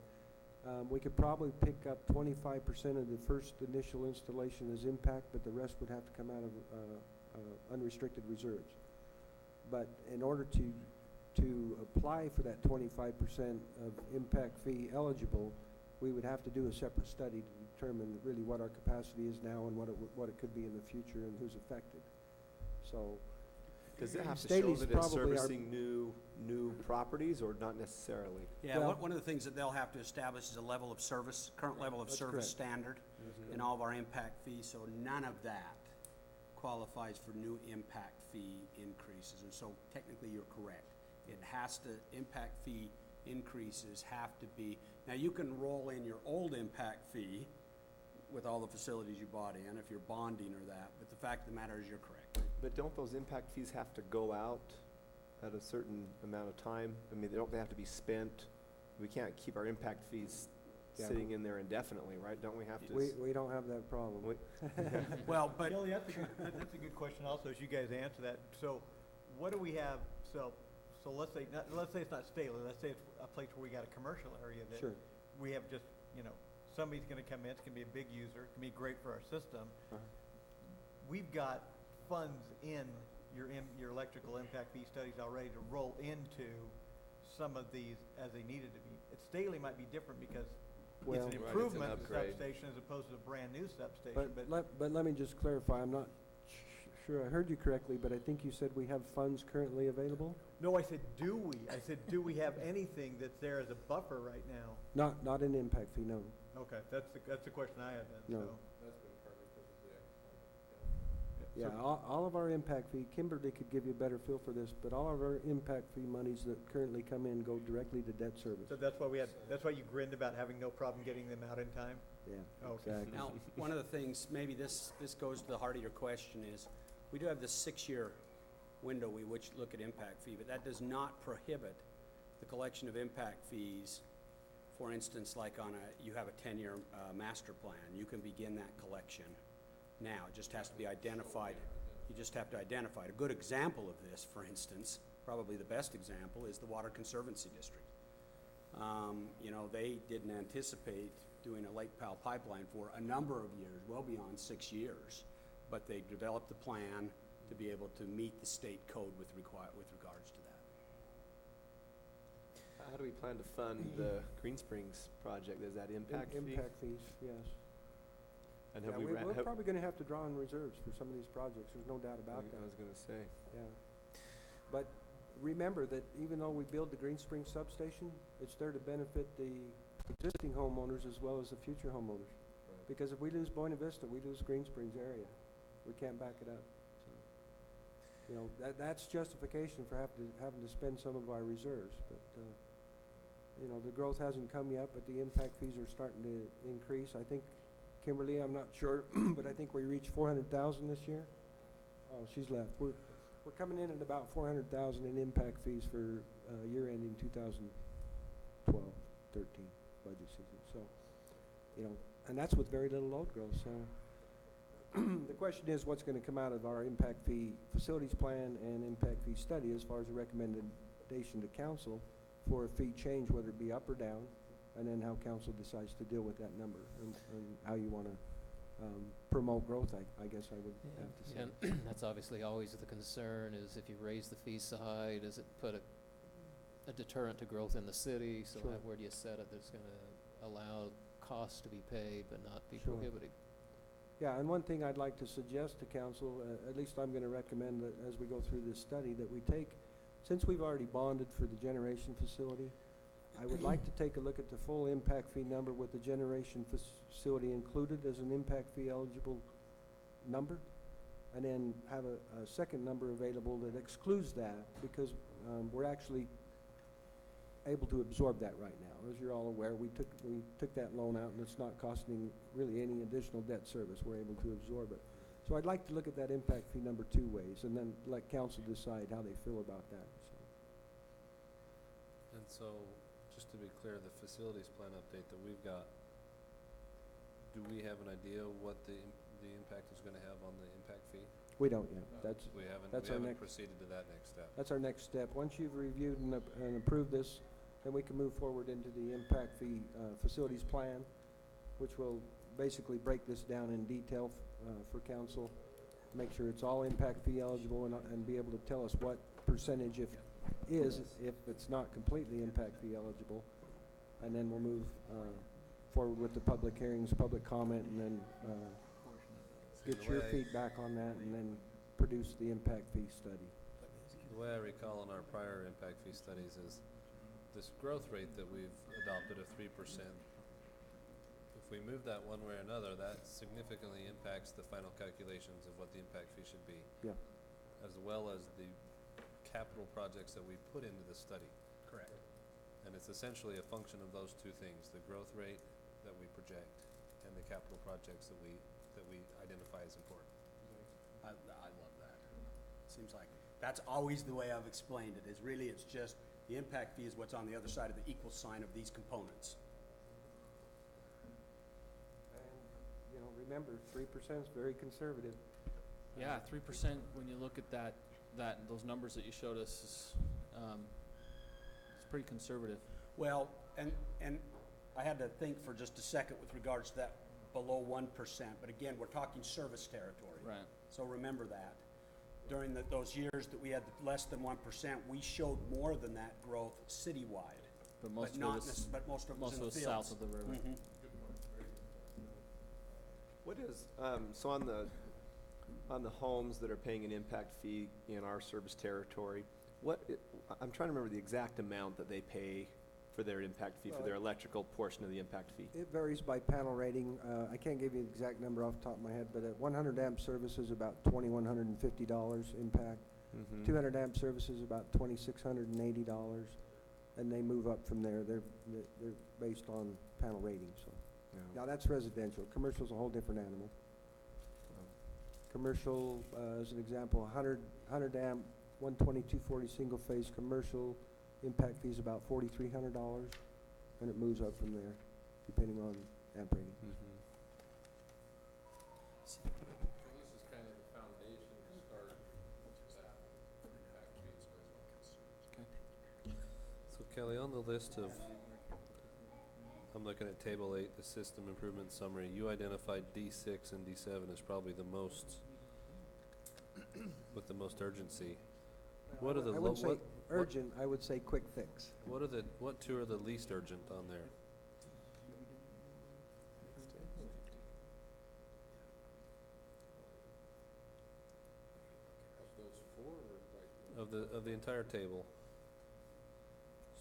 We could probably pick up 25% of the first initial installation as impact, but the rest would have to come out of unrestricted reserves. But in order to apply for that 25% of impact fee eligible, we would have to do a separate study to determine really what our capacity is now and what it could be in the future and who's affected. So. Does it have to Staley's show that it's probably servicing new properties, or not necessarily? Yeah, Well- one of the things that they'll have to establish is a level of service, current level of That's service correct. standard in all of our impact fees, so none of that qualifies for new impact fee increases. And so technically you're correct. Impact fee increases have to be, now you can roll in your old impact fee with all the facilities you bought in if you're bonding or that, but the fact of the matter is you're correct. But don't those impact fees have to go out at a certain amount of time? I mean, they have to be spent. We can't keep our impact fees sitting in there indefinitely, right? Don't we have to? We don't have that problem. Well, but Kelly, that's a good question also, as you guys answer that. So what do we have, so let's say it's not Staley, let's say it's a place where we got a commercial area that Sure. we have just, somebody's gonna come in, it's gonna be a big user, it can be great for our system. We've got funds in your electrical impact fee studies already to roll into some of these as they needed to be. At Staley might be different because it's Well- an Right, it's an improvement of the upgrade. substation as opposed to a brand new substation, But let me just clarify, I'm not sure I heard you correctly, but I think you said we have funds currently available? No, I said, do we? I said, do we have anything that's there as a buffer right now? Not an impact fee, no. Okay, that's the question I had then, No. so. That's been partly because of the economic. Yeah, all of our impact fee, Kimberly could give you a better feel for this, but all of our impact fee monies that currently come in go directly to debt service. So that's why you grinned about having no problem getting them out in time? Yeah, Okay. exactly. now, one of the things, maybe this goes to the heart of your question is, we do have this 6-year window we which look at impact fee, but that does not prohibit the collection of impact fees. For instance, like you have a 10-year master plan, you can begin that collection now. It just has to be identified. You just have to identify it. A good example of this, for instance, probably the best example, is the Water Conservancy District. They didn't anticipate doing a Lake Powell pipeline for a number of years, well beyond 6 years. But they developed a plan to be able to meet the state code with regards to that. How do we plan to fund the Green Springs project? Is that impact fee? Impact fees, yes. And Yeah, have we we're probably gonna have to draw on reserves for some of these projects, there's no doubt about that. I was gonna say. Yeah. But remember that even though we build the Green Springs substation, it's there to benefit the existing homeowners as well as the future homeowners. Because if we lose Buena Vista, we lose Green Springs area. We can't back it up. So, you know, that's justification for having to spend some of our reserves. But, you know, the growth hasn't come yet, but the impact fees are starting to increase. I think, Kimberly, I'm not sure, but I think we reached 400,000 this year. Oh, she's left. We're coming in at about 400,000 in impact fees for year ending 2012, 13 budget season. So, you know, and that's with very little load growth. So the question is, what's going to come out of our impact fee facilities plan and impact fee study as far as a recommendation to council for a fee change, whether it be up or down, and then how council decides to deal with that number and how you want to promote growth, I guess I would have to say. And that's obviously always the concern, is if you raise the fee so high, does it put a deterrent to growth in the city? So Sure. where do you set it that's going to allow costs to be paid but not be Sure. prohibited? Yeah, and one thing I'd like to suggest to council, at least I'm going to recommend that as we go through this study, that we take, since we've already bonded for the generation facility, I would like to take a look at the full impact fee number with the generation facility included as an impact fee eligible number, and then have a second number available that excludes that, because we're actually able to absorb that right now. As you're all aware, we took that loan out, and it's not costing really any additional debt service. We're able to absorb it. So I'd like to look at that impact fee number two ways, and then let council decide how they feel about that. And so, just to be clear, the facilities plan update that we've got, do we have an idea what the impact is gonna have on the impact fee? We don't yet. We haven't That's our next. proceeded to that next step. That's our next step. Once you've reviewed and approved this, then we can move forward into the impact fee facilities plan, which will basically break this down in detail for council, make sure it's all impact fee eligible, and be able to tell us what percentage if it's not completely impact fee eligible. And then we'll move forward with the public hearings, public comment, and then get your feedback on that, and then produce the impact fee study. The way I recall in our prior impact fee studies is this growth rate that we've adopted of 3%. If we move that one way or another, that significantly impacts the final calculations of what the impact fee should be. Yeah. As well as the capital projects that we put into the study. Correct. And it's essentially a function of those two things, the growth rate that we project and the capital projects that we identify as important. I love that. Seems like that's always the way I've explained it, is really it's just the impact fee is what's on the other side of the equal sign of these components. And, you know, remember, 3% is very conservative. Yeah, 3%, when you look at those numbers that you showed us, is, it's pretty conservative. Well, and I had to think for just a second with regards to that below 1%, but again, we're talking service territory. Right. So remember that. During those years that we had less than 1%, we showed more than that growth citywide. But most of not it was, but most of it was in the fields. south of the river. Mhm. What is, so on the homes that are paying an impact fee in our service territory, I'm trying to remember the exact amount that they pay for their impact fee, for their electrical portion of the impact fee. It varies by panel rating. I can't give you the exact number off the top of my head, but at 100 amp service is about $2,150 impact. 200 amp service is about $2,680, and they move up from there. They're based on panel rating. So now that's residential. Commercial's a whole different animal. Commercial, as an example, 100 amp, 12240 single phase commercial. Impact fee is about $4,300, and it moves up from there, depending on amp rating. So this is kind of the foundation to start that impact fees with. So Kelly, on the looking at table 8, the system improvement summary. You identified D6 and D7 as probably the most, with the most urgency. What are the I lo- wouldn't say what- urgent, I would say quick fix. What two are the least urgent on there? Of those four, or like? Of the entire table.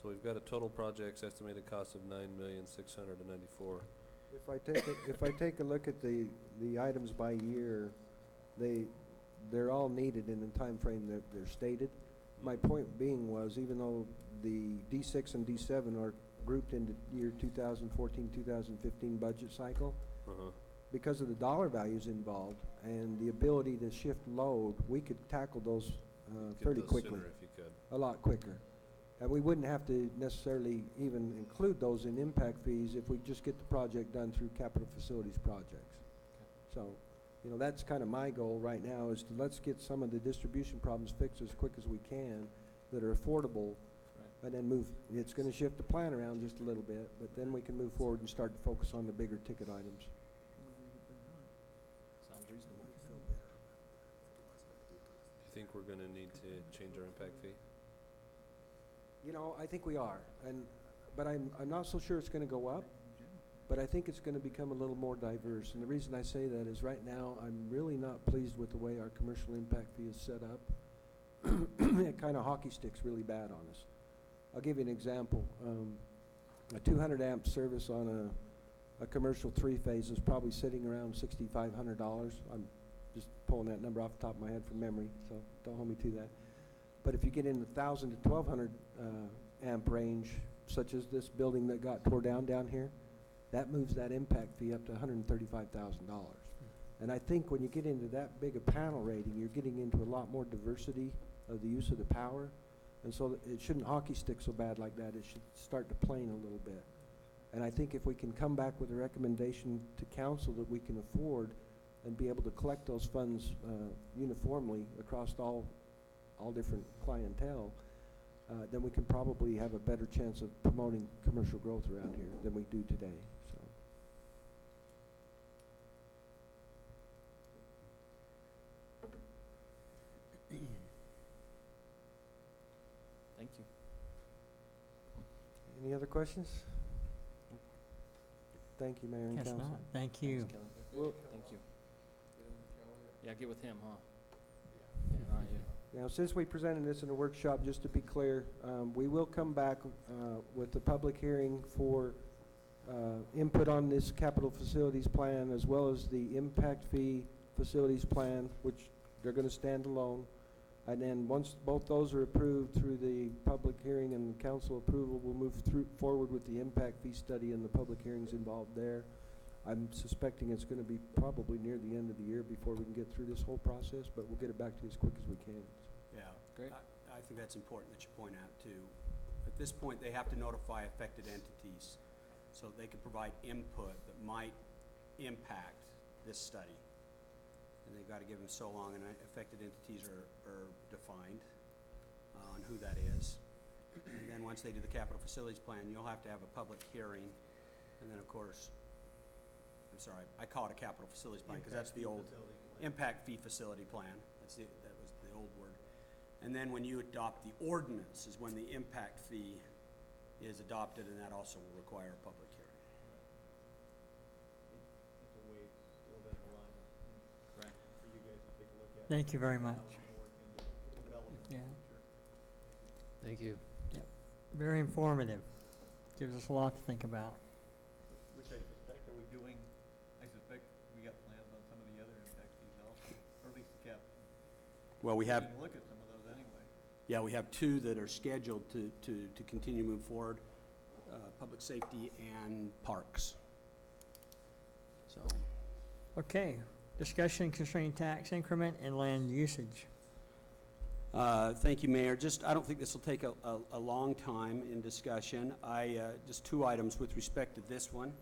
So we've got a total projects estimated cost of $9,694,000. If I take a look at the items by year, they're all needed in the time frame that they're stated. My point being was, even though the D6 and D7 are grouped into year 2014, 2015 budget cycle, because of the dollar values involved and the ability to shift load, we could tackle those fairly quickly. Sooner if you could. A lot quicker. And we wouldn't have to necessarily even include those in impact fees if we just get the project done through capital facilities projects. So, you know, that's kind of my goal right now, is to let's get some of the distribution problems fixed as quick as we can that are affordable, and then move. It's going to shift the plan around just a little bit, but then we can move forward and start to focus on the bigger ticket items. Sounds reasonable. Do you think we're going to need to change our impact fee? You know, I think we are, but I'm not so sure it's going to go up, but I think it's going to become a little more diverse. And the reason I say that is right now I'm really not pleased with the way our commercial impact fee is set up. It kind of hockey sticks really bad on us. I'll give you an example. A 200 amp service on a commercial 3-phase is probably sitting around $6,500. I'm just pulling that number off the top of my head from memory, so don't hold me to that. But if you get in the 1,000 to 1,200 amp range, such as this building that got tore down here, that moves that impact fee up to $135,000. And I think when you get into that big a panel rating, you're getting into a lot more diversity of the use of the power. And so it shouldn't hockey stick so bad like that. It should start to plane a little bit. And I think if we can come back with a recommendation to council that we can afford and be able to collect those funds uniformly across all different clientele, then we can probably have a better chance of promoting commercial growth around here than we do today. So. Thank you. Any other questions? Thank you, Mayor and Guess Council. not. Thank you. Thanks, Kelly. Well, Thank you. Yeah, get with him, huh? Yeah, not you. now, since we presented this in a workshop, just to be clear, we will come back with the public hearing for input on this capital facilities plan, as well as the impact fee facilities plan, which they're going to stand alone. And then once both those are approved through the public hearing and council approval, we'll move forward with the impact fee study and the public hearings involved there. I'm suspecting it's going to be probably near the end of the year before we can get through this whole process, but we'll get it back to you as quick as we can. Yeah. Great. I think that's important that you point out, too. At this point, they have to notify affected entities so they can provide input that might impact this study. And they've got to give them so long, and affected entities are defined on who that is. And then once they do the capital facilities plan, you'll have to have a public hearing. And then, of course, I'm sorry, I call it a capital facilities plan because that's the old impact fee facility plan. That was the old word. And then when you adopt the ordinance is when the impact fee is adopted, and that also will require a public hearing. It's a way still down the line. Right. For you guys to take a look at. Thank you very much. How we can work into development in the Yeah. future. Thank you. Very informative. Gives us a lot to think about. Which I suspect, are we doing, I suspect we got plans on some of the other impact fees also, or at least the cap. Well, we We have, can look at some of those anyway. yeah, we have two that are scheduled to continue to move forward, public safety and parks. So, Okay, discussion concerning tax increment and land usage. thank you, Mayor. I don't think this will take a long time in discussion. Just two items with respect to this one.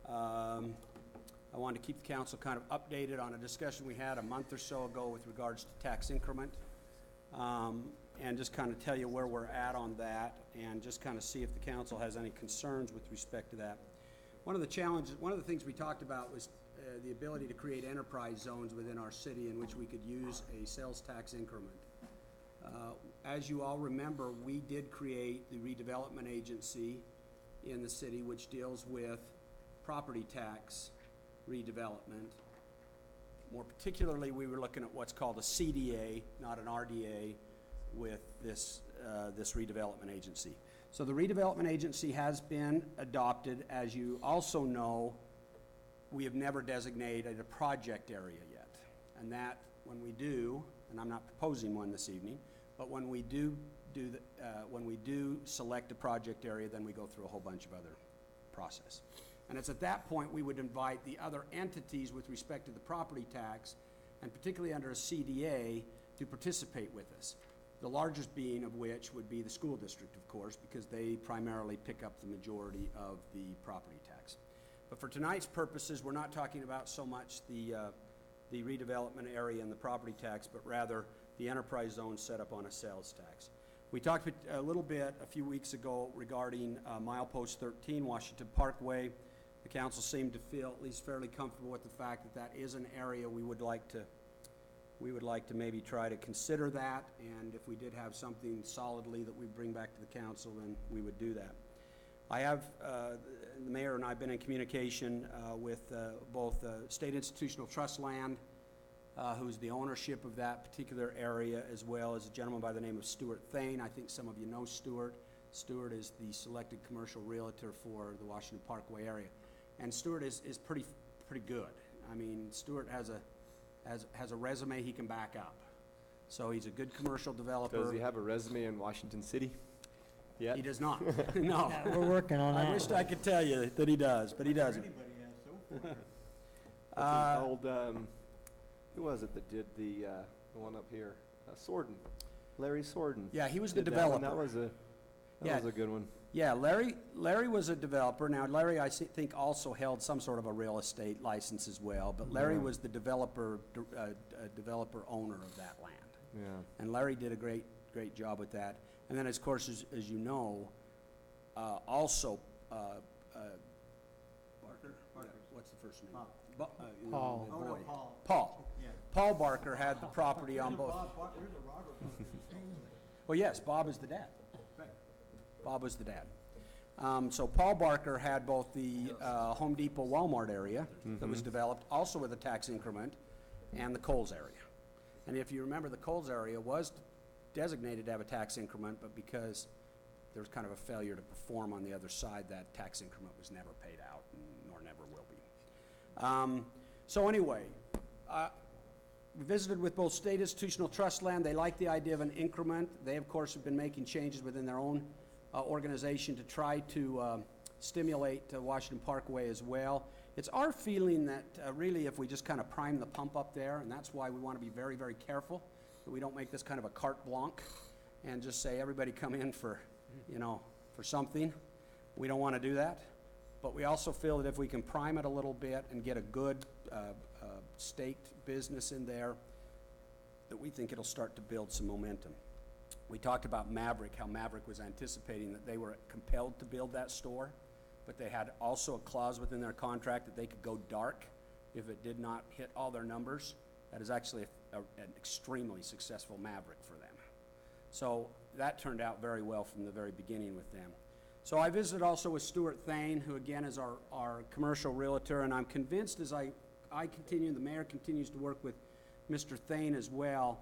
I wanted to keep the council kind of updated on a discussion we had a month or so ago with regards to tax increment. And just kind of tell you where we're at on that, and just kind of see if the council has any concerns with respect to that. One of the challenges, one of the things we talked about was the ability to create enterprise zones within our city in which we could use a sales tax increment. As you all remember, we did create the redevelopment agency in the city, which deals with property tax redevelopment. More particularly, we were looking at what's called a CDA, not an RDA, with this redevelopment agency. So the redevelopment agency has been adopted. As you also know, we have never designated a project area yet. And that, when we do, and I'm not proposing one this evening, but when we do select a project area, then we go through a whole bunch of other process. And it's at that point we would invite the other entities with respect to the property tax, and particularly under a CDA, to participate with us. The largest being of which would be the school district, of course, because they primarily pick up the majority of the property tax. But for tonight's purposes, we're not talking about so much the redevelopment area and the property tax, but rather the enterprise zone set up on a sales tax. We talked a little bit a few weeks ago regarding milepost 13, Washington Parkway. The council seemed to feel at least fairly comfortable with the fact that that is an area we would like to maybe try to consider that, and if we did have something solidly that we bring back to the council, then we would do that. I have, the mayor and I have been in communication with both State Institutional Trust Land, who's the ownership of that particular area, as well as a gentleman by the name of Stuart Thane. I think some of you know Stuart. Stuart is the selected commercial realtor for the Washington Parkway area. And Stuart is pretty good. I mean, Stuart has a resume he can back up. So he's a good commercial developer. Does he have a resume in Washington City yet? He does not. No. Yeah, we're working on that. I wished I could tell you that he does, but he doesn't. Anybody has so far. What's his old, who was it that did the one up here? Sorden. Larry Sorden. Yeah, he was the Did developer. That was a good one. Yeah, Larry was a developer. Now, Larry, I think, also held some sort of a real estate license as well, but Larry was the developer owner of that land. Yeah. And Larry did a great job with that. And then, of course, as you know, also, Barker, what's the first name? Paul. The Oh, no, boy. Paul. Paul. Yeah. Paul Barker had the property on both. There's a Robert Barker. Well, yes, Bob is the dad. Right. Bob was the dad. So Paul Barker had both the Home Depot Walmart area that was developed, also with a tax increment, and the Kohl's area. And if you remember, the Kohl's area was designated to have a tax increment, but because there was kind of a failure to perform on the other side, that tax increment was never paid out, nor never will be. So anyway, we visited with both State Institutional Trust Land. They like the idea of an increment. They, of course, have been making changes within their own organization to try to stimulate Washington Parkway as well. It's our feeling that really if we just kind of prime the pump up there, and that's why we want to be very, very careful that we don't make this kind of a carte blanche and just say everybody come in for, for something. We don't want to do that. But we also feel that if we can prime it a little bit and get a good staked business in there, that we think it'll start to build some momentum. We talked about Maverick, how Maverick was anticipating that they were compelled to build that store, but they had also a clause within their contract that they could go dark if it did not hit all their numbers. That is actually an extremely successful Maverick for them. So that turned out very well from the very beginning with them. So I visited also with Stuart Thane, who again is our commercial realtor, and I'm convinced as I continue, the mayor continues to work with Mr. Thane as well,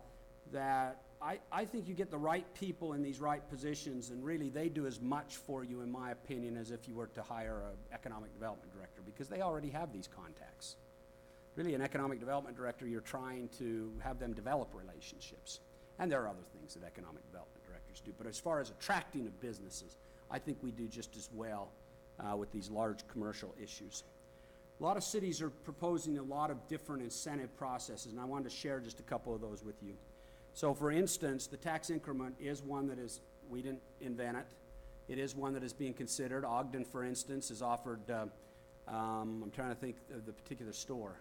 that I think you get the right people in these right positions, and really they do as much for you, in my opinion, as if you were to hire an economic development director, because they already have these contacts. Really, an economic development director, you're trying to have them develop relationships. And there are other things that economic development directors do, but as far as attracting of businesses, I think we do just as well with these large commercial issues. A lot of cities are proposing a lot of different incentive processes, and I wanted to share just a couple of those with you. So for instance, the tax increment is one that is, we didn't invent it. It is one that is being considered. Ogden, for instance, has offered, I'm trying to think of the particular store.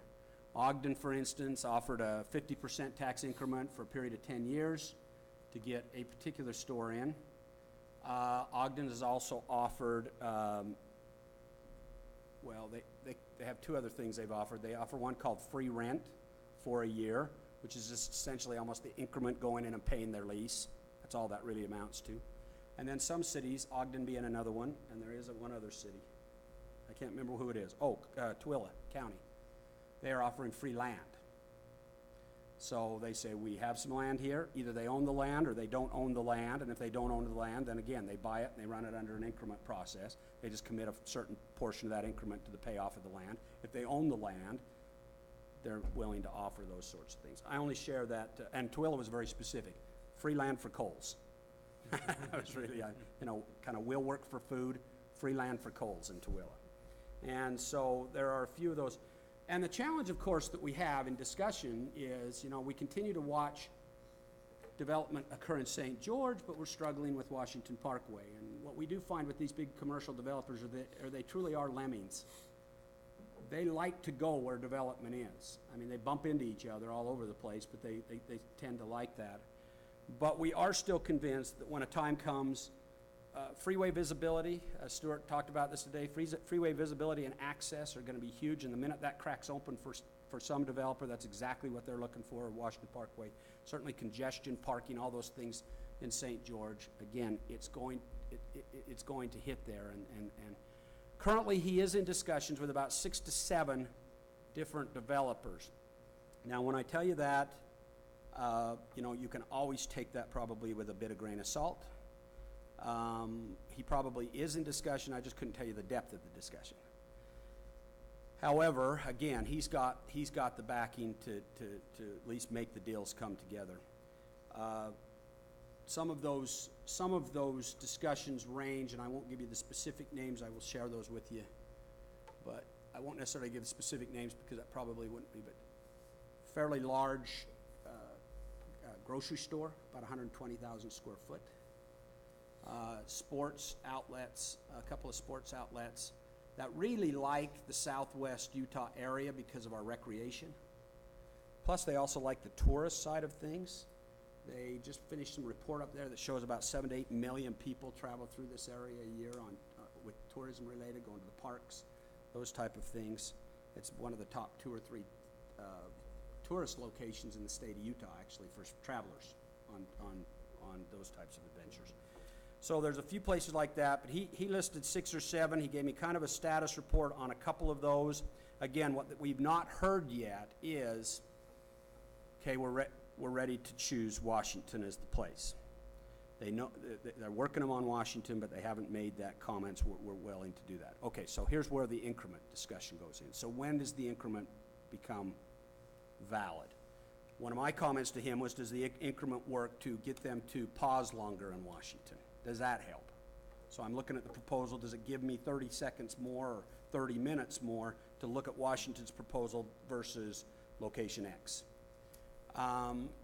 Ogden, for instance, offered a 50% tax increment for a period of 10 years to get a particular store in. Ogden has also offered, well, they have two other things they've offered. They offer one called free rent for a year, which is just essentially almost the increment going in and paying their lease. That's all that really amounts to. And then some cities, Ogden being another one, and there is one other city. I can't remember who it is. Oh, Tooele County. They are offering free land. So they say, we have some land here. Either they own the land or they don't own the land. And if they don't own the land, then again, they buy it and they run it under an increment process. They just commit a certain portion of that increment to the payoff of the land. If they own the land, they're willing to offer those sorts of things. I only share that, and Tooele was very specific. Free land for coals. It was really, kind of will work for food, free land for coals in Tooele. And so there are a few of those. And the challenge, of course, that we have in discussion is, we continue to watch development occur in St. George, but we're struggling with Washington Parkway. And what we do find with these big commercial developers are they truly are lemmings. They like to go where development is. I mean, they bump into each other all over the place, but they tend to like that. But we are still convinced that when a time comes, freeway visibility, Stuart talked about this today, freeway visibility and access are going to be huge, and the minute that cracks open for some developer, that's exactly what they're looking for at Washington Parkway. Certainly congestion, parking, all those things in St. George. Again, it's going to hit there, and currently he is in discussions with about 6 to 7 different developers. Now, when I tell you that, you can always take that probably with a bit of grain of salt. He probably is in discussion. I just couldn't tell you the depth of the discussion. However, again, he's got the backing to at least make the deals come together. Some of those discussions range, and I won't give you the specific names. I will share those with you, but I won't necessarily give the specific names because that probably wouldn't be. But fairly large grocery store, about 120,000 square foot. Sports outlets, a couple of sports outlets that really like the southwest Utah area because of our recreation. Plus, they also like the tourist side of things. They just finished some report up there that shows about 7 to 8 million people travel through this area a year with tourism related, going to the parks, those type of things. It's one of the top 2 or 3 tourist locations in the state of Utah, actually, for travelers on those types of adventures. So there's a few places like that, but he listed 6 or 7. He gave me kind of a status report on a couple of those. Again, what we've not heard yet is, okay, we're ready to choose Washington as the place. They know they're working them on Washington, but they haven't made that comments. We're willing to do that. Okay, so here's where the increment discussion goes in. So when does the increment become valid? One of my comments to him was, does the increment work to get them to pause longer in Washington? Does that help? So I'm looking at the proposal. Does it give me 30 seconds more or 30 minutes more to look at Washington's proposal versus location X?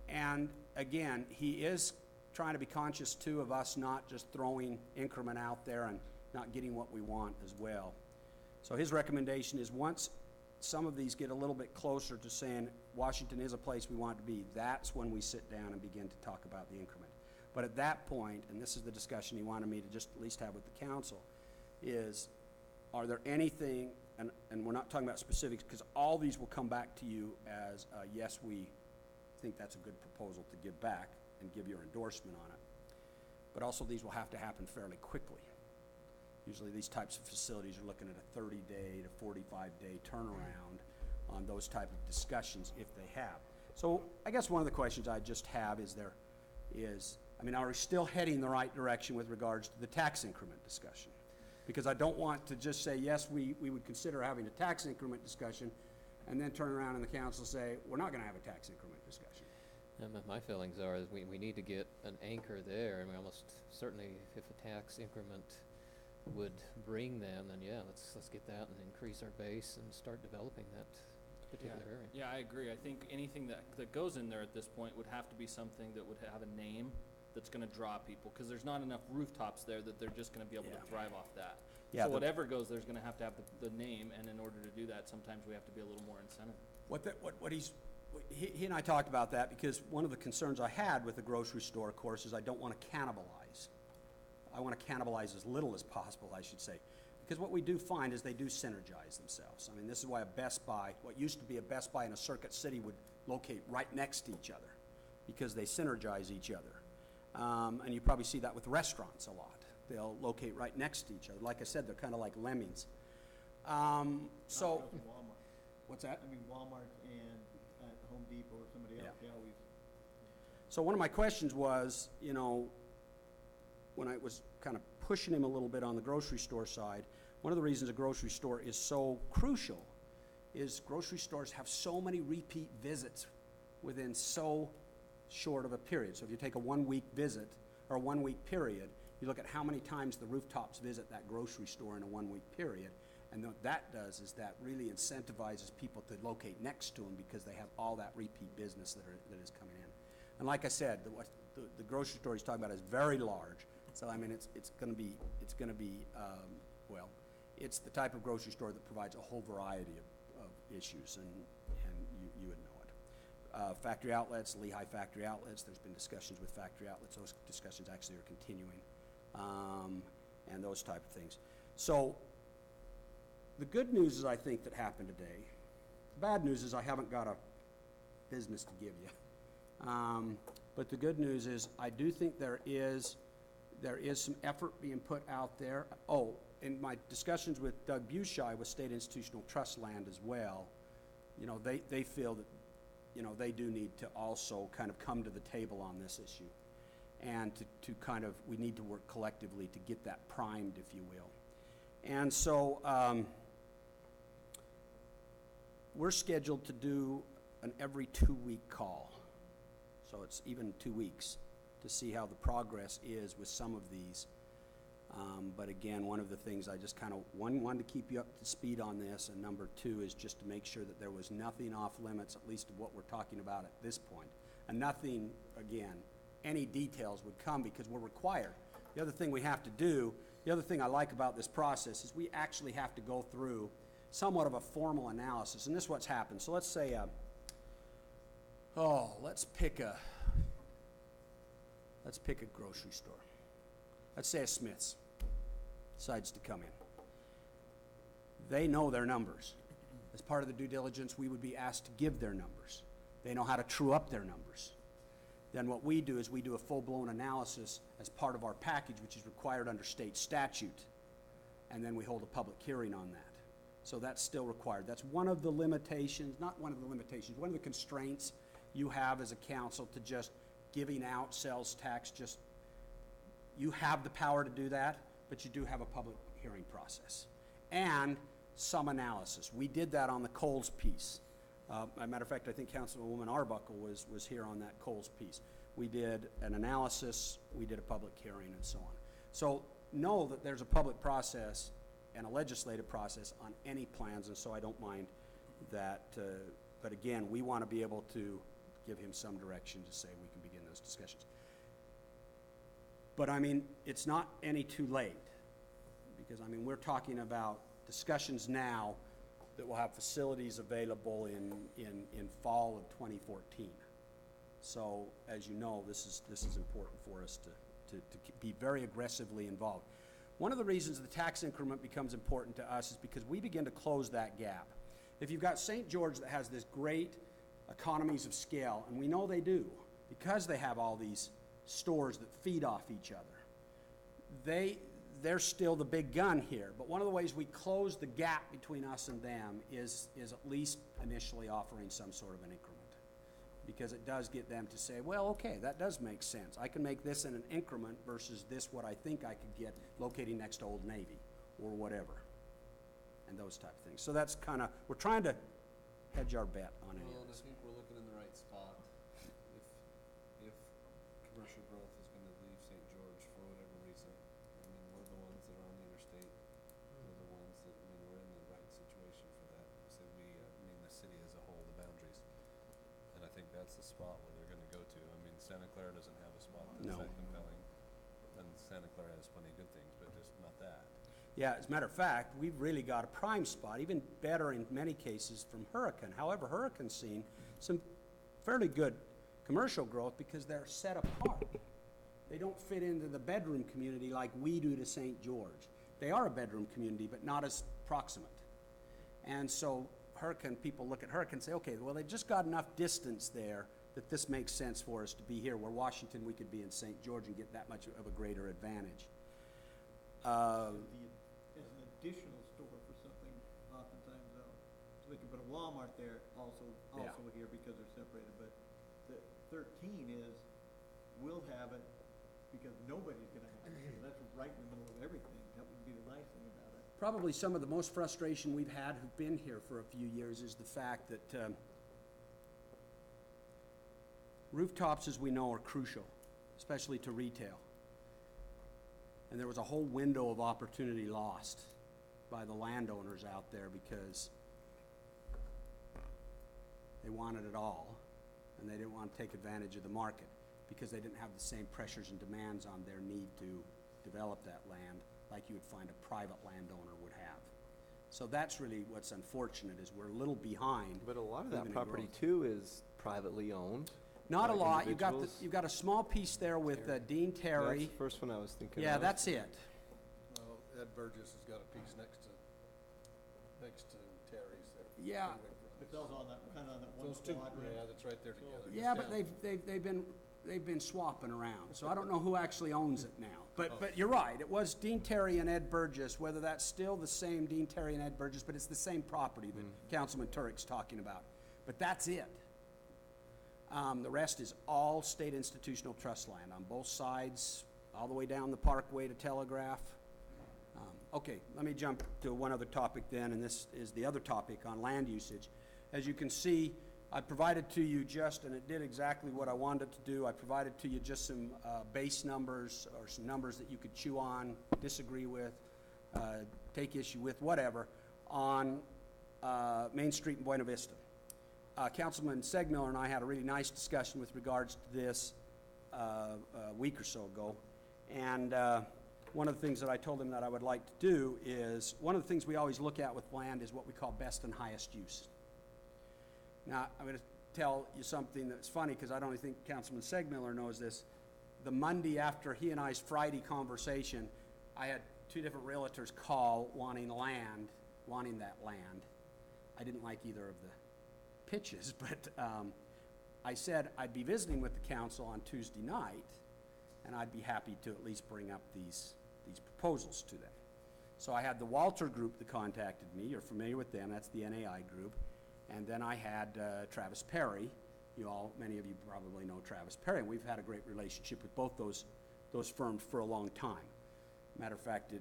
And again, he is trying to be conscious too of us not just throwing increment out there and not getting what we want as well. So his recommendation is, once some of these get a little bit closer to saying Washington is a place we want to be, that's when we sit down and begin to talk about the increment. But at that point, and this is the discussion he wanted me to just at least have with the council, is, are there anything, and we're not talking about specifics, because all these will come back to you as, yes, we think that's a good proposal to give back and give your endorsement on it. But also these will have to happen fairly quickly. Usually these types of facilities are looking at a 30-day to 45-day turnaround on those type of discussions if they have. So I guess one of the questions I just have is, are we still heading the right direction with regards to the tax increment discussion? Because I don't want to just say, yes, we would consider having a tax increment discussion, and then turn around and the council say, we're not going to have a tax increment discussion. My feelings are that we need to get an anchor there. I mean, almost certainly if a tax increment would bring them, then yeah, let's get that and increase our base and start developing that particular area. Yeah, I agree. I think anything that goes in there at this point would have to be something that would have a name that's going to draw people, because there's not enough rooftops there that they're just going to be able to thrive off that. Yeah, so whatever goes there's going to have the name, and in order to do that, sometimes we have to be a little more incentive. He and I talked about that, because one of the concerns I had with the grocery store, of course, is I don't want to cannibalize. I want to cannibalize as little as possible, I should say. because what we do find is they do synergize themselves. I mean, this is why a Best Buy, what used to be a Best Buy in a Circuit City, would locate right next to each other because they synergize each other. And you probably see that with restaurants a lot. They'll locate right next to each other. Like I said, they're kind of like lemmings. Walmart. What's that? I mean, Walmart and Home Depot or somebody else, they always. So one of my questions was, you know, when I was kind of pushing him a little bit on the grocery store side, one of the reasons a grocery store is so crucial is grocery stores have so many repeat visits within so short of a period. So if you take a 1 week visit or a 1 week period, you look at how many times the rooftops visit that grocery store in a 1 week period, and what that does is that really incentivizes people to locate next to them because they have all that repeat business that is coming in. And like I said, the grocery store he's talking about is very large. So I mean, it's going to be well, it's the type of grocery store that provides a whole variety of issues, and you would know it. Factory outlets, Lehigh factory outlets. There's been discussions with factory outlets. Those discussions actually are continuing, and those type of things. So the good news is I think that happened today. The bad news is I haven't got a business to give you. But the good news is I do think there is some effort being put out there. Oh, in my discussions with Doug Bushai with State Institutional Trust Land as well, you know, they feel that, you know, they do need to also kind of come to the table on this issue. And to kind of, we need to work collectively to get that primed, if you will. And so we're scheduled to do an every 2 week call. So it's even 2 weeks to see how the progress is with some of these. But again, one of the things I just kind of, wanted to keep you up to speed on this, and number two is just to make sure that there was nothing off limits, at least of what we're talking about at this point. And nothing, again, any details would come because we're required. The other thing we have to do, the other thing I like about this process is we actually have to go through somewhat of a formal analysis. And this is what's happened. So let's say, let's pick a grocery store. Let's say a Smith's decides to come in. They know their numbers. As part of the due diligence, we would be asked to give their numbers. They know how to true up their numbers. Then what we do is we do a full-blown analysis as part of our package, which is required under state statute, and then we hold a public hearing on that. So that's still required. That's one of the limitations, not one of the limitations, one of the constraints you have as a council to just giving out sales tax. Just, you have the power to do that, but you do have a public hearing process and some analysis. We did that on the Coles piece. As a matter of fact, I think Councilwoman Arbuckle was here on that Coles piece. We did an analysis, we did a public hearing, and so on. So know that there's a public process and a legislative process on any plans, and so I don't mind that. But again, we want to be able to give him some direction to say we can begin those discussions. But I mean, it's not any too late, because I mean, we're talking about discussions now that will have facilities available in fall of 2014. So as you know, this is important for us to be very aggressively involved. One of the reasons the tax increment becomes important to us is because we begin to close that gap. If you've got St. George that has this great economies of scale, and we know they do, because they have all these stores that feed off each other, they're still the big gun here. But one of the ways we close the gap between us and them is at least initially offering some sort of an increment, because it does get them to say, well, okay, that does make sense. I can make this in an increment versus this what I think I could get locating next to Old Navy or whatever, and those type of things. So that's kind of, we're trying to hedge our bet on any of this. I think we're looking in the right spot. If commercial growth is going to leave St. George for whatever reason, I mean, we're the ones that are on the interstate. We're the ones that, I mean, we're in the right situation for that. So I mean, the city as a whole, the boundaries. And I think that's the spot where they're going to go to. I mean, Santa Clara doesn't have a spot that's that compelling. And Santa Clara has plenty of good things, but just not that. Yeah, as a matter of fact, we've really got a prime spot, even better in many cases from Hurricane. However, Hurricane's seen some fairly good commercial growth because they're set apart. They don't fit into the bedroom community like we do to St. George. they are a bedroom community, but not as proximate. And so people look at Hurricane and say, okay, well, they just got enough distance there that this makes sense for us to be here, where Washington, we could be in St. George and get that much of a greater advantage. As an additional store for something, oftentimes though, so they can put a Walmart there also here because they're separated, but the 13 is, we'll have it because nobody's gonna have it, so that's right in the middle of everything. That would be the nice thing about it. Probably some of the most frustration we've had who've been here for a few years is the fact that rooftops, as we know, are crucial, especially to retail. And there was a whole window of opportunity lost by the landowners out there because they wanted it all, and they didn't want to take advantage of the market because they didn't have the same pressures and demands on their need to develop that land like you would find a private landowner would have. So that's really what's unfortunate, is we're a little behind. But a lot of even that in property growth. too is privately owned. Not a by lot. individuals. You've got a small piece there with Dean Terry. That's the first one I was thinking Yeah, of. that's it. Well, Ed Burgess has got a piece next to Terry's there. Yeah. It's also on that, kind of on that one Those two, quadrant. yeah, that's right there together. Yeah, Just but down. they've been swapping around, so I don't know who actually owns it now. But you're right, it was Dean Terry and Ed Burgess, whether that's still the same Dean Terry and Ed Burgess, but it's the same property that Councilman Turek's talking about. But that's it. The rest is all state institutional trust land on both sides, all the way down the Parkway to Telegraph. Okay, let me jump to one other topic then, and this is the other topic on land usage. As you can see, I provided to you just, and it did exactly what I wanted it to do, I provided to you just some base numbers or some numbers that you could chew on, disagree with, take issue with, whatever, on Main Street in Buena Vista. Councilman Segmiller and I had a really nice discussion with regards to this a week or so ago, and one of the things that I told him that I would like to do is, one of the things we always look at with land is what we call best and highest use. Now, I'm going to tell you something that's funny, because I don't think Councilman Segmiller knows this. The Monday after he and I's Friday conversation, I had two different realtors call wanting that land. I didn't like either of the pitches, but I said I'd be visiting with the council on Tuesday night, and I'd be happy to at least bring up these proposals to them. So I had the Walter Group that contacted me. You're familiar with them. That's the NAI group. And then I had Travis Perry. Many of you probably know Travis Perry, and we've had a great relationship with both those firms for a long time. Matter of fact,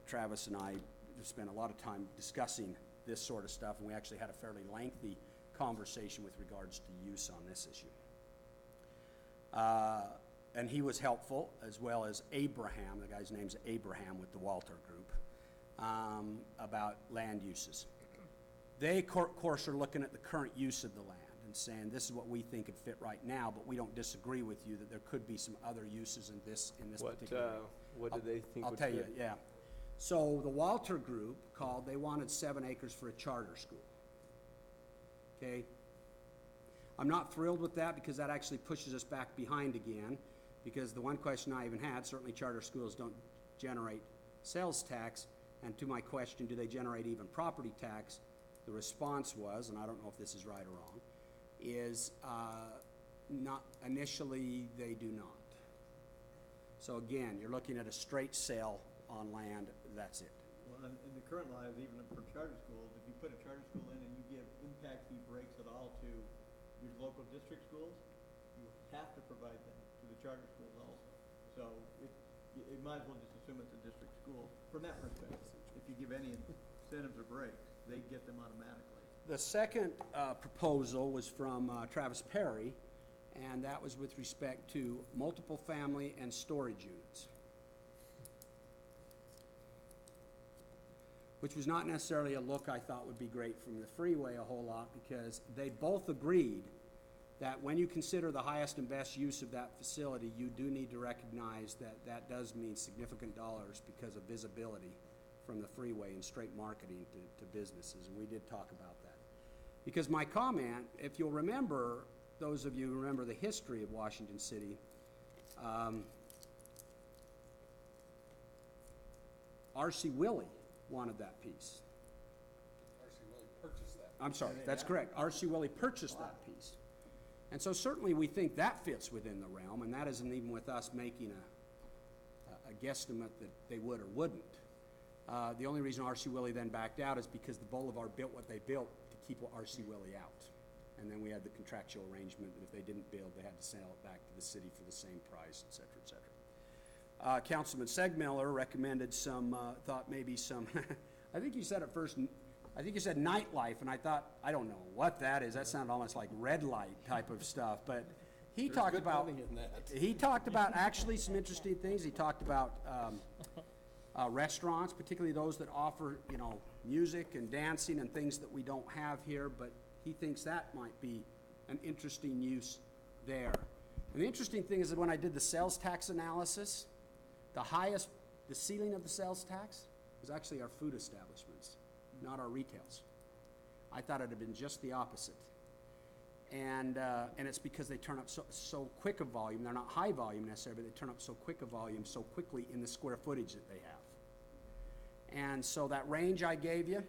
Travis and I have spent a lot of time discussing this sort of stuff, and we actually had a fairly lengthy conversation with regards to use on this issue. And he was helpful, as well as Abraham, the guy's name's Abraham with the Walter Group, about land uses. They, of course, are looking at the current use of the land and saying, this is what we think would fit right now, but we don't disagree with you that there could be some other uses in this particular area. What do they think I'll would tell fit? you, yeah. So the Walter Group called, they wanted 7 acres for a charter school. Okay? I'm not thrilled with that, because that actually pushes us back behind again, because the one question I even had, certainly charter schools don't generate sales tax, and to my question, do they generate even property tax? The response was, and I don't know if this is right or wrong, is not initially they do not. So again, you're looking at a straight sale on land, that's it. Well, in the current laws, even for charter schools, if you put a charter school in and you give impact fee breaks at all to your local district schools, you have to provide them to the charter schools also. So it might as well just assume it's a district school from that perspective. If you give any incentives or breaks, they get them automatically. The second proposal was from Travis Perry, and that was with respect to multiple family and storage units, which was not necessarily a look I thought would be great from the freeway a whole lot, because they both agreed that when you consider the highest and best use of that facility, you do need to recognize that that does mean significant dollars because of visibility from the freeway and straight marketing to businesses, and we did talk about that. Because my comment, if you'll remember, those of you who remember the history of Washington City, R.C. Willey wanted that piece. R.C. Willey purchased that. I'm sorry, that's correct. R.C. Willey purchased that piece. And so certainly we think that fits within the realm, and that isn't even with us making a guesstimate that they would or wouldn't. The only reason R.C. Willey then backed out is because the Boulevard built what they built to keep R.C. Willey out. And then we had the contractual arrangement that if they didn't build, they had to sell it back to the city for the same price, et cetera, et cetera. Councilman Segmiller recommended thought maybe some, I think you said at first, I think you said nightlife, and I thought, I don't know what that is. That sounded almost like red light type of stuff, but he talked about, he talked about actually some interesting things. He talked about restaurants, particularly those that offer, music and dancing and things that we don't have here, but he thinks that might be an interesting use there. And the interesting thing is that when I did the sales tax analysis, the ceiling of the sales tax was actually our food establishments, not our retails. I thought it had been just the opposite. And it's because they turn up so quick a volume. They're not high volume necessarily, but they turn up so quick a volume so quickly in the square footage that they have. And so that range I gave you,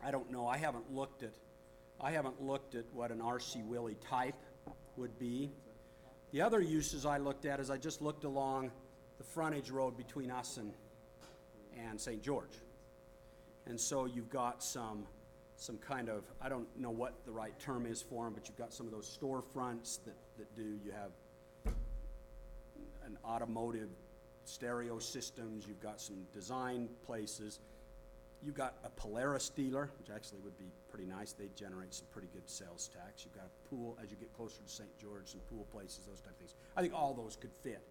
I don't know. I haven't looked at what an R.C. Willey type would be. The other uses I looked at is I just looked along the frontage road between us and St. George. And so you've got some kind of, I don't know what the right term is for them, but you've got some of those storefronts that you have an automotive stereo systems, you've got some design places. You've got a Polaris dealer, which actually would be pretty nice. They generate some pretty good sales tax. You've got a pool, as you get closer to St. George, some pool places, those type of things. I think all those could fit.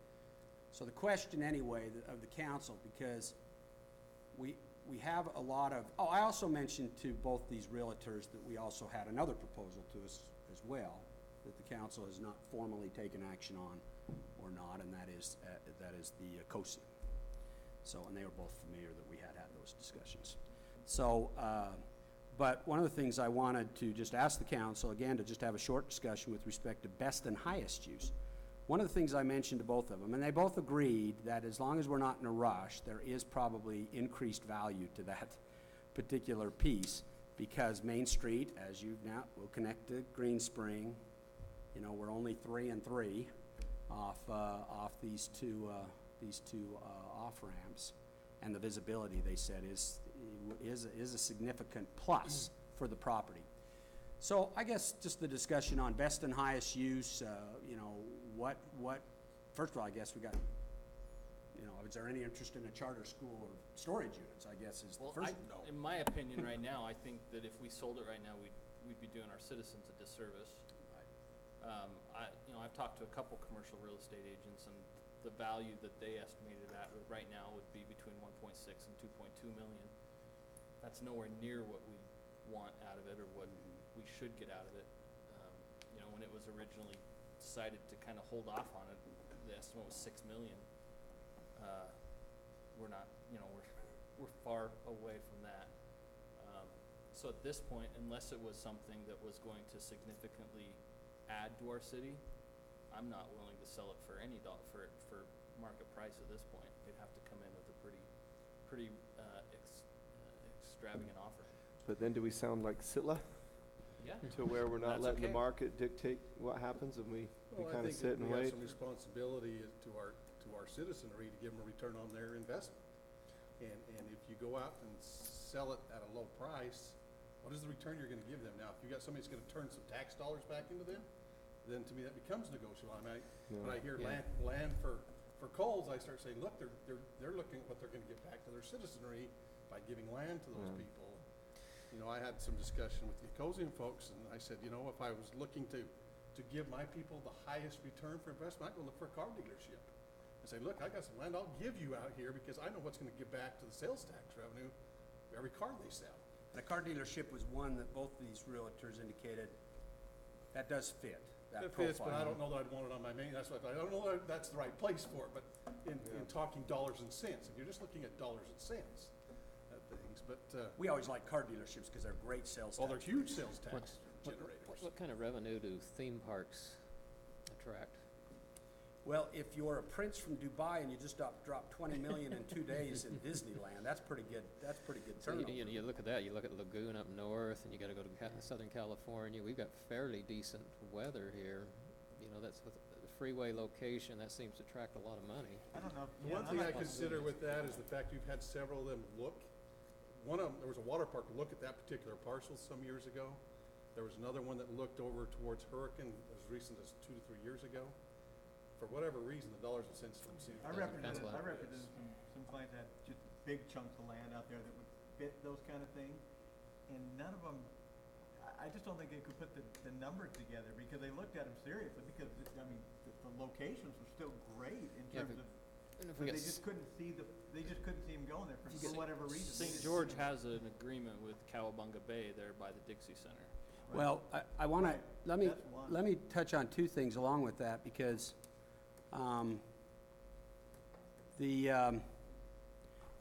So the question anyway of the council, because we have a lot of, I also mentioned to both these realtors that we also had another proposal to us as well, that the council has not formally taken action on or not, and that is the COSI. So, and they were both familiar that we had those discussions. So, but one of the things I wanted to just ask the council, again, to just have a short discussion with respect to best and highest use. One of the things I mentioned to both of them, and they both agreed that as long as we're not in a rush, there is probably increased value to that particular piece, because Main Street, as you now will connect to Green Spring, we're only 3 and 3 off these two off ramps, and the visibility, they said, is a significant plus for the property. So I guess just the discussion on best and highest use, what first of all, I guess we got, is there any interest in a charter school or storage units, I guess is the first. In my opinion right now, I think that if we sold it right now, we'd be doing our citizens a disservice. I've talked to a couple commercial real estate agents, and the value that they estimated at right now would be between 1.6 and 2.2 million. That's nowhere near what we want out of it or what we should get out of it. When it was originally decided to kind of hold off on it, the estimate was 6 million. We're not, we're far away from that. So at this point, unless it was something that was going to significantly add to our city, I'm not willing to sell it for any for market price at this point. They'd have to come in with a pretty extravagant offer. But then do we sound like Sitla? Yeah. To where we're not letting the okay. market dictate what happens, and we kind of sit and we wait? have some responsibility to our citizenry to give them a return on their investment. And if you go out and sell it at a low price, what is the return you're going to give them? Now, if you got somebody that's going to turn some tax dollars back into them, then to me that becomes negotiable. When I hear land for Coles, I start saying, look, they're looking at what they're going to get back to their citizenry by giving land to those people. I had some discussion with the Ecosian folks, and I said, if I was looking to give my people the highest return for investment, I'd go look for a car dealership. I say, look, I got some land I'll give you out here because I know what's going to give back to the sales tax revenue every car they sell. And a car dealership was one that both these realtors indicated that does fit. It fits, but I don't know that I'd want it on my main. That's what I don't know that that's the right place for it. But in talking dollars and cents, if you're just looking at dollars and cents at things, but we always like car dealerships because they're great sales tax. Well, they're huge sales tax generators. What kind of revenue do theme parks attract? Well, if you're a prince from Dubai and you just dropped 20 million in 2 days in Disneyland, that's pretty good. That's pretty good So turnover. you look at that, you look at Lagoon up north, and you gotta go to Southern California. We've got fairly decent weather here. You know, that's with the freeway location, that seems to attract a lot of money. I don't know. The one thing I consider with that is the fact you've had several of them look. One of them, there was a water park look at that particular parcel some years ago. There was another one that looked over towards Hurricane as recent as 2 to 3 years ago. For whatever reason, the dollars and cents don't seem to. I represented some clients that had just big chunks of land out there that would fit those kind of things, and none of them, I just don't think they could put the numbers together, because they looked at them seriously, because, I mean, the locations were still great in terms of, but they just couldn't see them going there for whatever reason. St. George has an agreement with Cowabunga Bay there by the Dixie Center. Well, I want to, let That's one. me touch on two things along with that, because one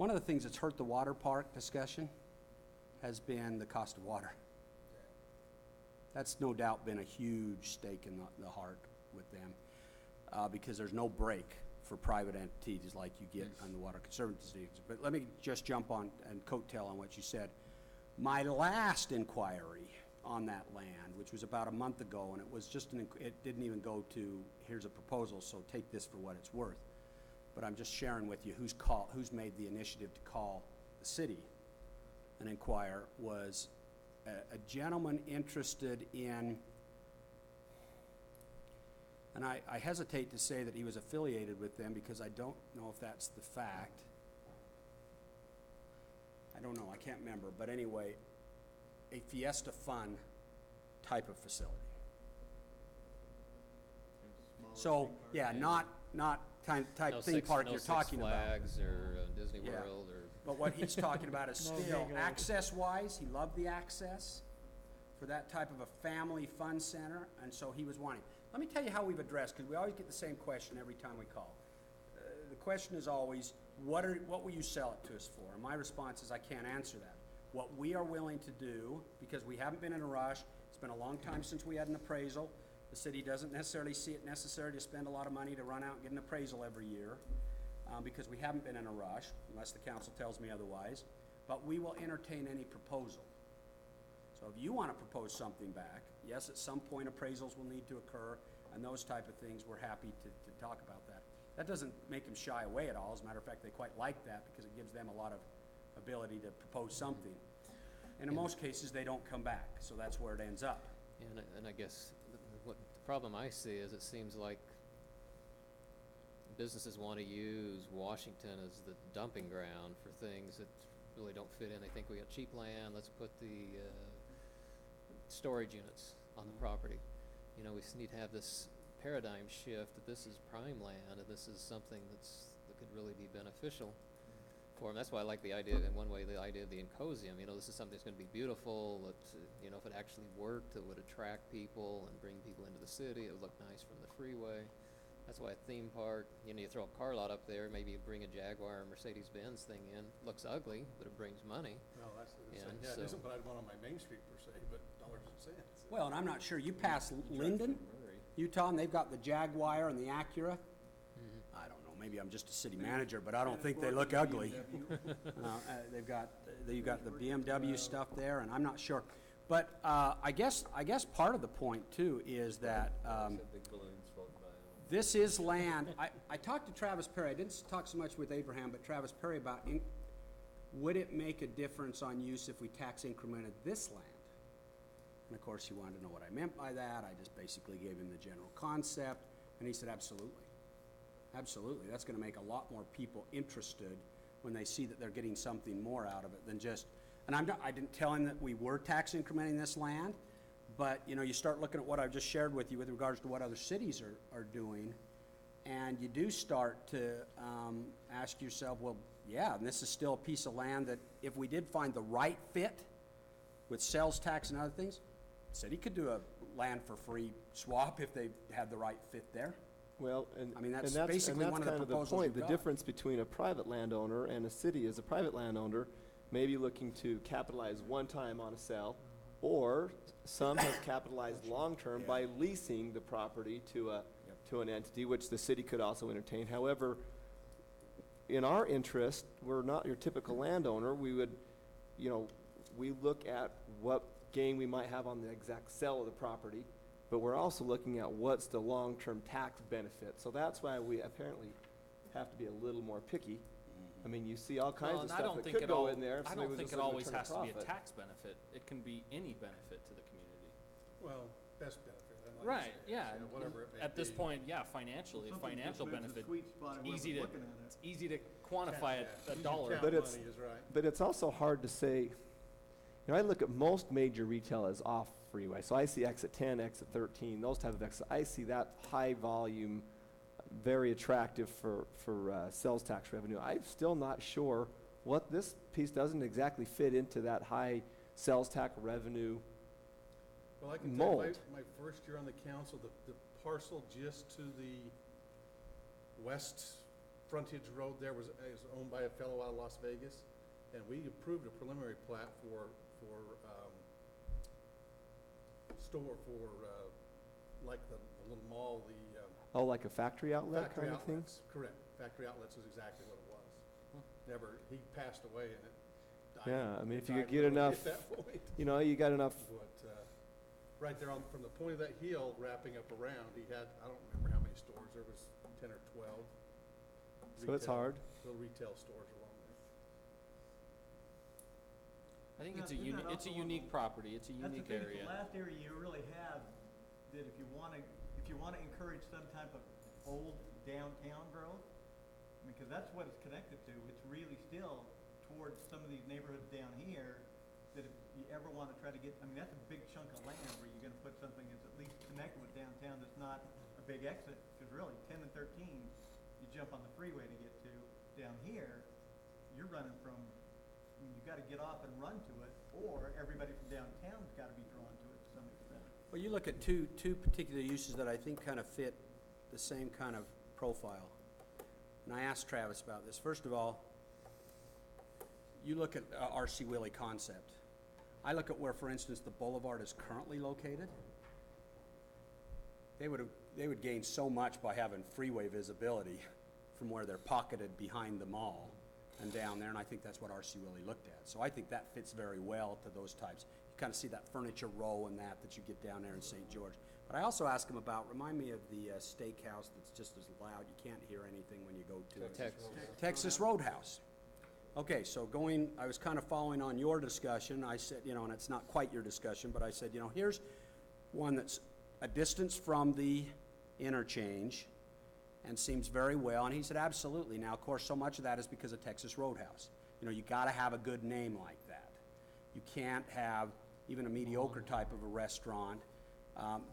of the things that's hurt the water park discussion has been the cost of water. That's no doubt been a huge stake in the heart with them, because there's no break for private entities like you get on the Water Conservancy. But let me just jump on and coattail on what you said. My last inquiry on that land, which was about a month ago, and it was just it didn't even go to, here's a proposal, so take this for what it's worth. But I'm just sharing with you who's made the initiative to call the city and inquire, was a gentleman interested in, and I hesitate to say that he was affiliated with them because I don't know if that's the fact. I don't know, I can't remember, but anyway, a Fiesta Fun type of facility. So, yeah, not type theme park you're talking about. No Six Flags or Disney Yeah. World or. But what he's talking about is No still, big old- access-wise, he loved the access for that type of a family fun center, and so he was wanting. Let me tell you how we've addressed, because we always get the same question every time we call. The question is always, what will you sell it to us for? And my response is, I can't answer that. What we are willing to do, because we haven't been in a rush, it's been a long time since we had an appraisal. The city doesn't necessarily see it necessary to spend a lot of money to run out and get an appraisal every year, because we haven't been in a rush, unless the council tells me otherwise. But we will entertain any proposal. So if you want to propose something back, yes, at some point appraisals will need to occur, and those type of things, we're happy to talk about that. That doesn't make them shy away at all. As a matter of fact, they quite like that because it gives them a lot of ability to propose something. And in most cases, they don't come back, so that's where it ends up. And I guess what the problem I see is it seems like businesses want to use Washington as the dumping ground for things that really don't fit in. They think we got cheap land, let's put the storage units on the property. You know, we need to have this paradigm shift that this is prime land and this is something that could really be beneficial for them. That's why I like the idea, in one way, the idea of the Incosium. You know, this is something that's going to be beautiful. That, you know, if it actually worked, it would attract people and bring people into the city. It would look nice from the freeway. That's why a theme park, you know, you throw a car lot up there, maybe you bring a Jaguar or Mercedes-Benz thing in. Looks ugly, but it brings money. Well, that's, And yeah, so- it isn't what I'd want on my Main Street per se, but dollars and cents. Well, and I'm not sure, you pass Linden, Utah, and they've got the Jaguar and the Acura. I don't know, maybe I'm just a city manager, but I don't think they look ugly. They've got the BMW stuff there, and I'm not sure. But I guess part of the point too is that this is land. I talked to Travis Perry. I didn't talk so much with Abraham, but Travis Perry about would it make a difference on use if we tax incremented this land? And of course, he wanted to know what I meant by that. I just basically gave him the general concept, and he said, absolutely. Absolutely. That's going to make a lot more people interested when they see that they're getting something more out of it than just, and I didn't tell him that we were tax incrementing this land, but you know, you start looking at what I've just shared with you with regards to what other cities are doing, and you do start to ask yourself, well, yeah, and this is still a piece of land that if we did find the right fit with sales tax and other things, the city could do a land for free swap if they had the right fit there. Well, and I mean, that's and basically and one that's of the kind of the proposals point. we've The got. difference between a private landowner and a city is a private landowner may be looking to capitalize one time on a sale, or some have capitalized long-term by leasing the property to to an entity, which the city could also entertain. However, in our interest, we're not your typical landowner. We would, we look at what gain we might have on the exact sale of the property, but we're also looking at what's the long-term tax benefit. So that's why we apparently have to be a little more picky. I mean, you see all kinds of stuff that could go in there. I don't think it always has to be a tax benefit. It can be any benefit to the community. Well, best benefit. I'd like to Right, say, yeah. whatever it may At this be. point, yeah, financially, Something financial just moves the benefit, sweet spot of it's whoever's easy to, looking at it. it's easy to quantify it, a dollar. Count But it's- money is right. But it's also hard to say, I look at most major retail as off freeway. So I see exit 10, exit 13, those type of exits. I see that high volume, very attractive for sales tax revenue. I'm still not sure what this piece doesn't exactly fit into that high sales tax revenue. Well, I can tell you, mold. my first year on the council, the parcel just to the west frontage road there is owned by a fellow out of Las Vegas, and we approved a preliminary plat for like the little mall, Oh, like a factory outlet factory kind of thing? outlets. Correct. Factory outlets is exactly what it was. He passed away and it died. Yeah, I mean, if you died could get literally enough, at that point. you got enough. But, right there from the point of that hill wrapping up around, he had, I don't remember how many stores, there was 10 or 12. So it's hard. Little retail stores along there. I think Isn't it's that it's a also unique property, it's a That's the unique thing, area. it's the last area you really have that if you wanna encourage some type of old downtown growth, because that's what it's connected to. It's really still towards some of these neighborhoods down here that if you ever wanna try to get, that's a big chunk of land where you're gonna put something that's at least connected with downtown that's not a big exit, because really 10 and 13, you jump on the freeway to get to. Down here, you're running from, you gotta get off and run to it, or everybody from downtown's gotta be drawn to it to some extent. Well, you look at two particular uses that I think kind of fit the same kind of profile. And I asked Travis about this. First of all, you look at R.C. Willey concept. I look at where, for instance, the boulevard is currently located. They would gain so much by having freeway visibility from where they're pocketed behind the mall and down there, and I think that's what R.C. Willey looked at. So I think that fits very well to those types. You kind of see that furniture row and that you get down there in St. George. But I also asked him about, remind me of the steakhouse that's just as loud, you can't hear anything when you go to it. Texas Roadhouse. Okay, so I was kind of following on your discussion. I said, and it's not quite your discussion, but I said, here's one that's a distance from the interchange and seems very well. And he said, absolutely. Now, of course, so much of that is because of Texas Roadhouse. You got to have a good name like that. You can't have even a mediocre type of a restaurant.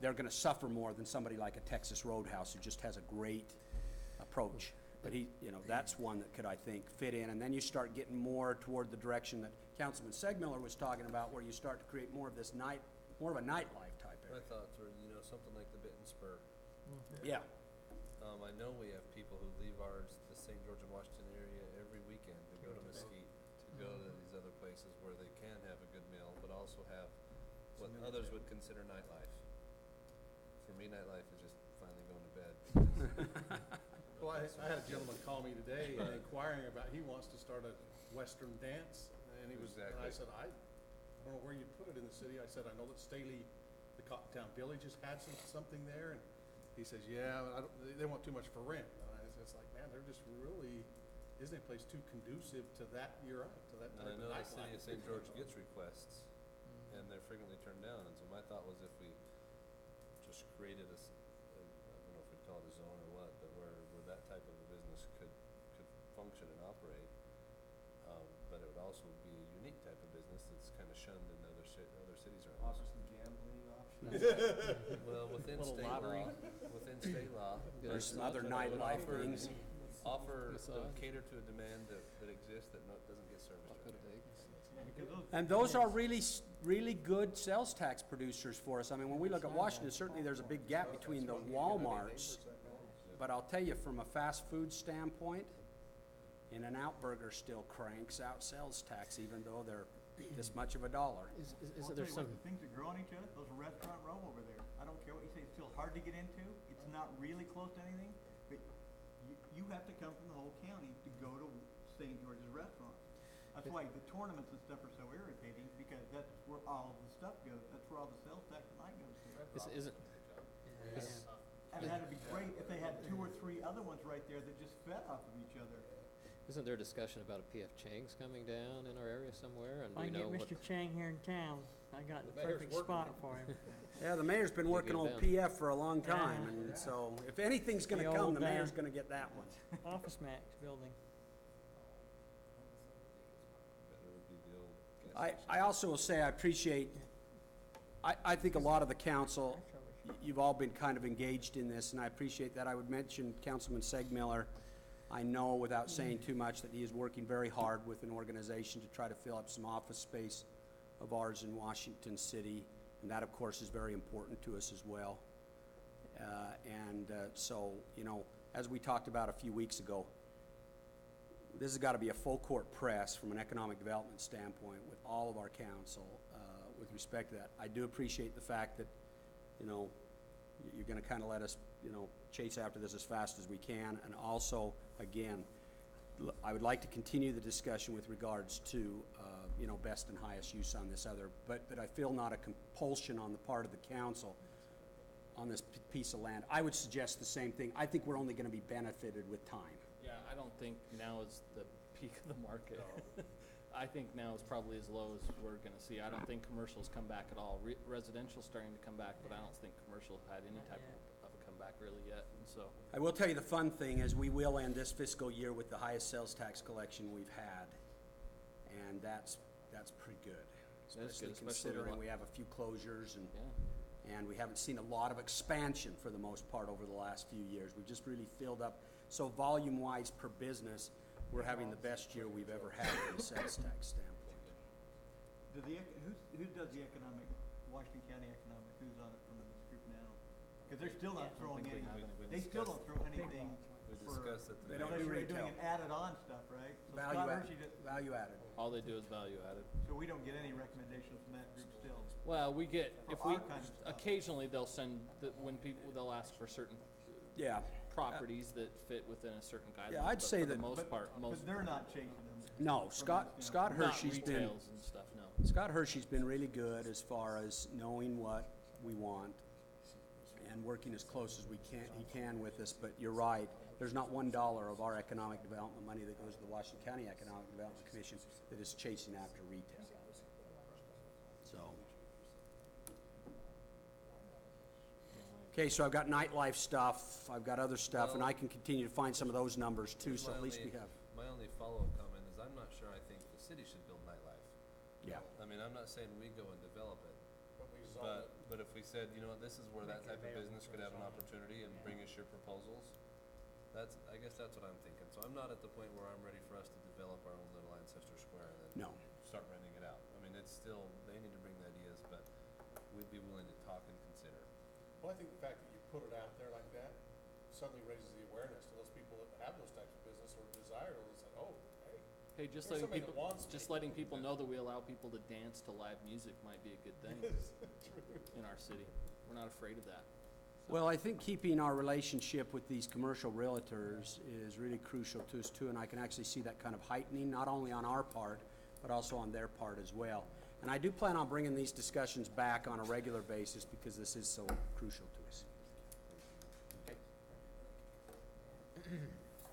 They're going to suffer more than somebody like a Texas Roadhouse who just has a great approach. But that's one that could, I think, fit in. And then you start getting more toward the direction that Councilman Segmiller was talking about, where you start to create more of this more of a nightlife type My area. thoughts were, something like the Bit and Spur. Yeah. I know we have people who leave the St. George and Washington area every weekend to go to Mesquite, to go to these other places where they can have a good meal, but also have what others would consider nightlife. For me, nightlife is just finally going to bed. Well, I had a gentleman call me today inquiring about, he wants to start a Western dance, and and I said, I don't know where you'd put it in the city. I said, I know that Staley, the Cottontown Village has had something there, and he says, yeah, they want too much for rent. And it's like, man, they're just really, isn't a place too conducive to that, you're right, to that type I of know the nightlife. city of St. George gets requests, and they're frequently turned down, and so my thought was if we just created I don't know if we'd call it a zone or what, but where that type of a business could function and operate, but it would also be a unique type of business that's kind of shunned in other cities around. Offer some gambling options. Well, within Little state lottery. law, There's some other nightlife things. cater to a demand that exists that doesn't get serviced. And those are really good sales tax producers for us. I mean, when we look at Washington, certainly there's a big gap between the Walmarts. But I'll tell you, from a fast food standpoint, In-N-Out Burger still cranks out sales tax, even though they're this much of a dollar. I'll tell you what, the things that grow on each other, those restaurant row over there, I don't care what you say, it's still hard to get into. It's not really close to anything, but you have to come from the whole county to go to St. George's Restaurant. That's why the tournaments and stuff are so irritating, because that's where all the stuff goes. That's where all the sales tax and I goes to. And that'd be great if they had 2 or 3 other ones right there that just fed off of each other. Isn't there discussion about a P.F. Chang's coming down in our area somewhere? And do I we can know get what? Mr. Chang here in town. I got the mayor's perfect working spot on it. for him. Yeah, the mayor's been working on PF for a long time, and so if anything's gonna The come, old, the mayor's gonna get that one. Office Max building. Better would be the old gas I also will say I appreciate, I think a lot of the council, you've all been kind of engaged in this, and I appreciate that. I would mention Councilman Segmiller. I know without saying too much that he is working very hard with an organization to try to fill up some office space of ours in Washington City, and that, of course, is very important to us as well. So, you know, as we talked about a few weeks ago, this has got to be a full court press from an economic development standpoint with all of our council with respect to that. I do appreciate the fact that, you know, you're going to kind of let us, you know, chase after this as fast as we can. And also, again, I would like to continue the discussion with regards to, you know, best and highest use on this other, but I feel not a compulsion on the part of the council on this piece of land. I would suggest the same thing. I think we're only going to be benefited with time. Yeah, I don't think now is the peak of the market. I think now is probably as low as we're gonna see. I don't think commercials come back at all. Residential's starting to come back, but I don't think commercial had any type of a comeback really yet, and so. I will tell you the fun thing is we will end this fiscal year with the highest sales tax collection we've had, and that's pretty good. That's good, Especially especially considering the we have a few closures Yeah. and we haven't seen a lot of expansion for the most part over the last few years. We've just really filled up. So volume-wise per business, we're having the best year we've ever had from a sales tax standpoint. Who does the economic, Washington County economic, who's on it from this group now? Because they're still not throwing any, they still don't throw anything We for, discussed it They today. don't do they're retail. doing an added-on stuff, right? So Value Scott add- Hershey value added. All they do is value added. so we don't get any recommendations from that group still. Well, we get, For if we, our kind of stuff. occasionally they'll send, when people, they'll ask for certain Yeah. properties that fit within a certain guideline. Yeah, I'd but say for the that- most part, most, But they're not chasing them. No, Scott not Hershey's been, retails and stuff, no. Scott Hershey's been really good as far as knowing what we want and working as close as he can with us, but you're right. There's not $1 of our economic development money that goes to the Washington County Economic Development Commission that is chasing after retail. So. Okay, so I've got nightlife stuff, I've got other stuff, and I can continue to find some of those numbers too, so at least we have. My only follow-up comment is I'm not sure I think the city should build nightlife. Yeah. I mean, I'm not saying we go and develop it, But we zone it. but if we said, you know what, this is where that type of business could have an opportunity and bring us your proposals, I guess that's what I'm thinking. So I'm not at the point where I'm ready for us to develop our own little Ancestor Square and then No. start renting it out. I mean, it's still, they need to bring the ideas, but we'd be willing to talk and consider. Well, I think the fact that you put it out there like that suddenly raises the awareness to those people that have those types of business or desire those, like, oh, hey. Hey, just There's letting somebody that people, wants just me. letting people know that we allow people to dance to live music might be a good thing in our city. We're not afraid of that. Well, I think keeping our relationship with these commercial realtors is really crucial to us too, and I can actually see that kind of heightening, not only on our part, but also on their part as well. And I do plan on bringing these discussions back on a regular basis because this is so crucial to us.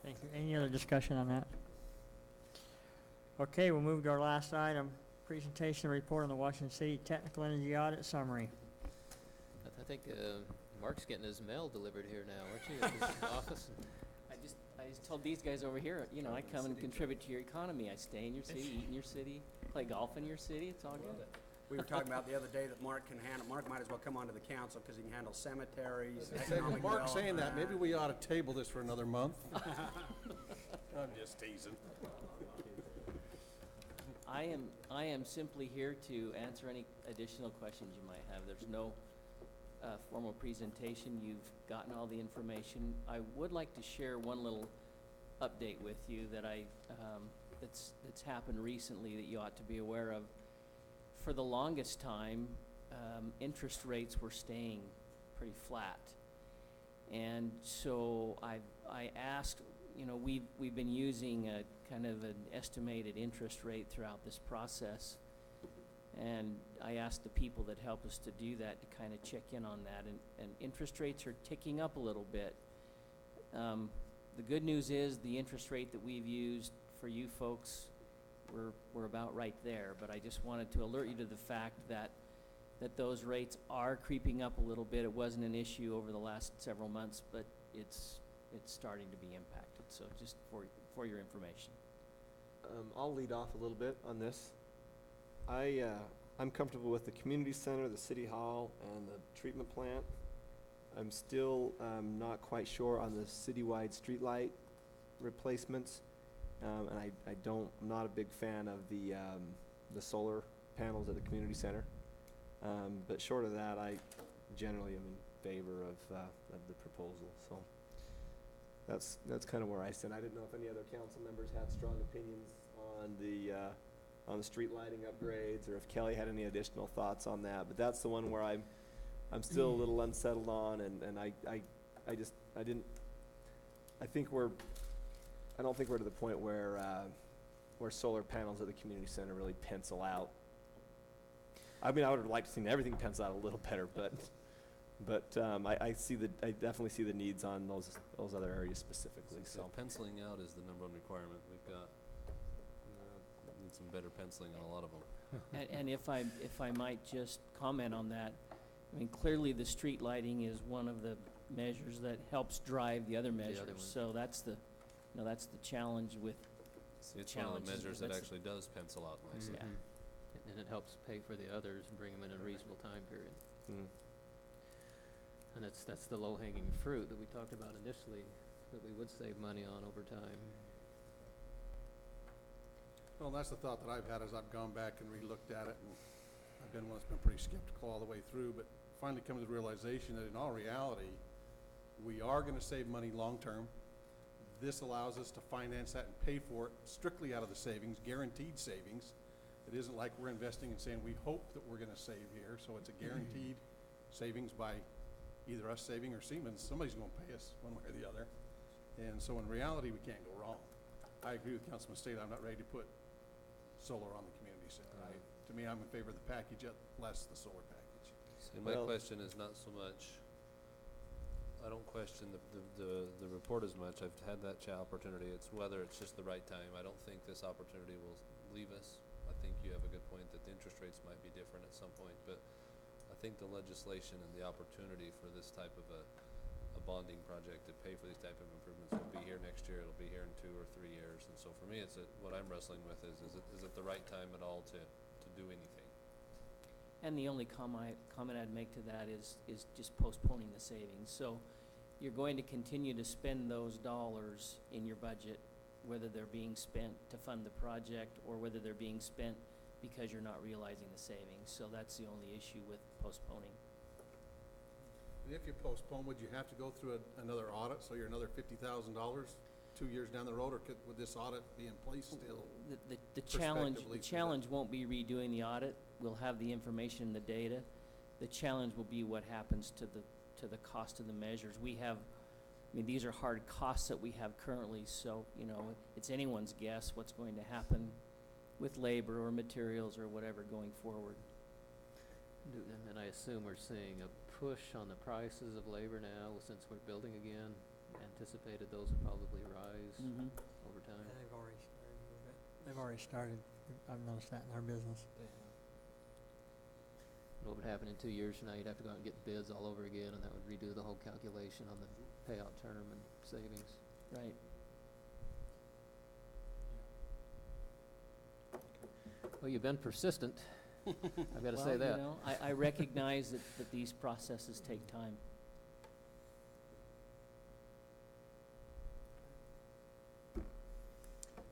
Thank you. Any other discussion on that? Okay, we'll move to our last item, presentation and report on the Washington City Technical Energy Audit Summary. I think Mark's getting his mail delivered here now, aren't you, at his office? I just told these guys over here, you know, I come and contribute to your economy. I stay in your city, eat in your city, play golf in your city. It's all good. We were talking about the other day that Mark can handle, Mark might as well come onto the council because he can handle cemeteries, Say, economic Mark saying that, maybe development. we ought to table this for another month. I'm just teasing. I am simply here to answer any additional questions you might have. There's no formal presentation. You've gotten all the information. I would like to share one little update with you that that's happened recently that you ought to be aware of. For the longest time, interest rates were staying pretty flat. And so I asked, you know, we've been using a kind of an estimated interest rate throughout this process. And I asked the people that help us to do that to kind of check in on that. And interest rates are ticking up a little bit. The good news is the interest rate that we've used for you folks, we're about right there. But I just wanted to alert you to the fact that those rates are creeping up a little bit. It wasn't an issue over the last several months, but it's starting to be impacted. So just for your information. I'll lead off a little bit on this. I'm comfortable with the community center, the city hall, and the treatment plant. I'm still not quite sure on the citywide streetlight replacements, and I'm not a big fan of the solar panels at the community center. But short of that, I generally am in favor of the proposal. So that's kind of where I stand. I didn't know if any other council members had strong opinions on the street lighting upgrades, or if Kelly had any additional thoughts on that. But that's the one where I'm still a little unsettled on, and I don't think we're to the point where solar panels at the community center really pencil out. I mean, I would have liked to see everything pencil out a little better, but I definitely see the needs on those other areas specifically. So penciling out is the number one requirement. We've got need some better penciling on a lot of them. And if I might just comment on that, I mean, clearly the street lighting is one of the measures that helps drive the other measures. So that's the challenge with. See, it's one of the measures that actually does pencil out nicely. Yeah. And it helps pay for the others and bring them in a reasonable time period. And that's the low-hanging fruit that we talked about initially, that we would save money on over time. Well, that's the thought that I've had as I've gone back and re-looked at it, and I've been one that's been pretty skeptical all the way through, but finally come to the realization that in all reality, we are going to save money long-term. This allows us to finance that and pay for it strictly out of the savings, guaranteed savings. It isn't like we're investing and saying we hope that we're going to save here, so it's a guaranteed savings by either us saving or Siemens. Somebody's going to pay us one way or the other. And so in reality, we can't go wrong. I agree with Councilman State. I'm not ready to put solar on the community center. To me, I'm in favor of the package, less the solar package. And my question is not so much, I don't question the report as much. I've had that opportunity. It's whether it's just the right time. I don't think this opportunity will leave us. I think you have a good point that the interest rates might be different at some point, but I think the legislation and the opportunity for this type of a bonding project to pay for these type of improvements will be here next year. It'll be here in 2 or 3 years. And so for me, what I'm wrestling with is it the right time at all to do anything? And the only comment I'd make to that is just postponing the savings. So you're going to continue to spend those dollars in your budget, whether they're being spent to fund the project or whether they're being spent because you're not realizing the savings. So that's the only issue with postponing. And if you postpone, would you have to go through another audit, so you're another $50,000 2 years down the road, or would this audit be in place still? The challenge won't be redoing the audit. We'll have the information and the data. The challenge will be what happens to the cost of the measures. These are hard costs that we have currently, so, it's anyone's guess what's going to happen with labor or materials or whatever going forward. And I assume we're seeing a push on the prices of labor now, since we're building again. Anticipated those would probably rise over time. Yeah, they've already started with it. They've already started. I've noticed that in our business. What would happen in 2 years from now, you'd have to go out and get bids all over again, and that would redo the whole calculation on the payout term and savings. Right. Well, you've been persistent. I've got to say that. I recognize that these processes take time.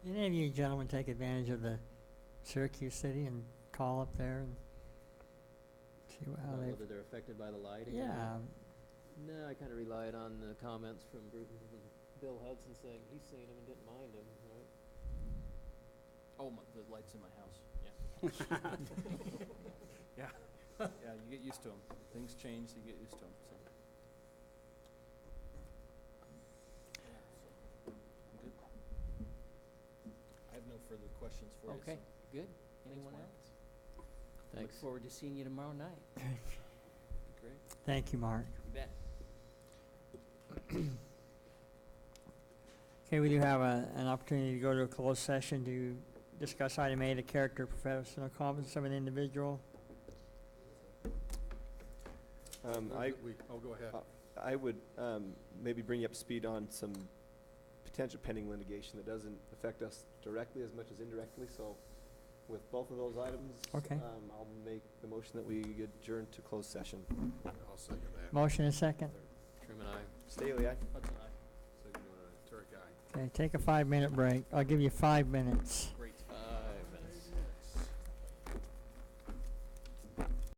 Any of you gentlemen take advantage of the Syracuse City and call up there and see how they... Whether they're affected by the lighting? Yeah. No, I kind of relied on the comments from Bill Hudson saying he's seen them and didn't mind them, right? Oh, the lights in my house. Yeah. Yeah. Yeah, you get used to them. Things change, you get used to them. So. questions for you. Okay, so good. thanks, Anyone Mark. else? Thanks. Look forward to seeing you tomorrow night. Great. Thank you, Mark. You bet. Okay, we do have an opportunity to go to a closed session to discuss item A, the character, professional competence of an individual. Move I, that we- Oh, go ahead. I would maybe bring you up to speed on some potential pending litigation that doesn't affect us directly as much as indirectly. So with both of those items, Okay. I'll make the motion that we adjourn to closed session. I'll second that. Motion and second. Truman, aye. Staley, aye? Hudson, aye. So, Turk, aye. Okay, take a 5-minute break. I'll give you 5 minutes.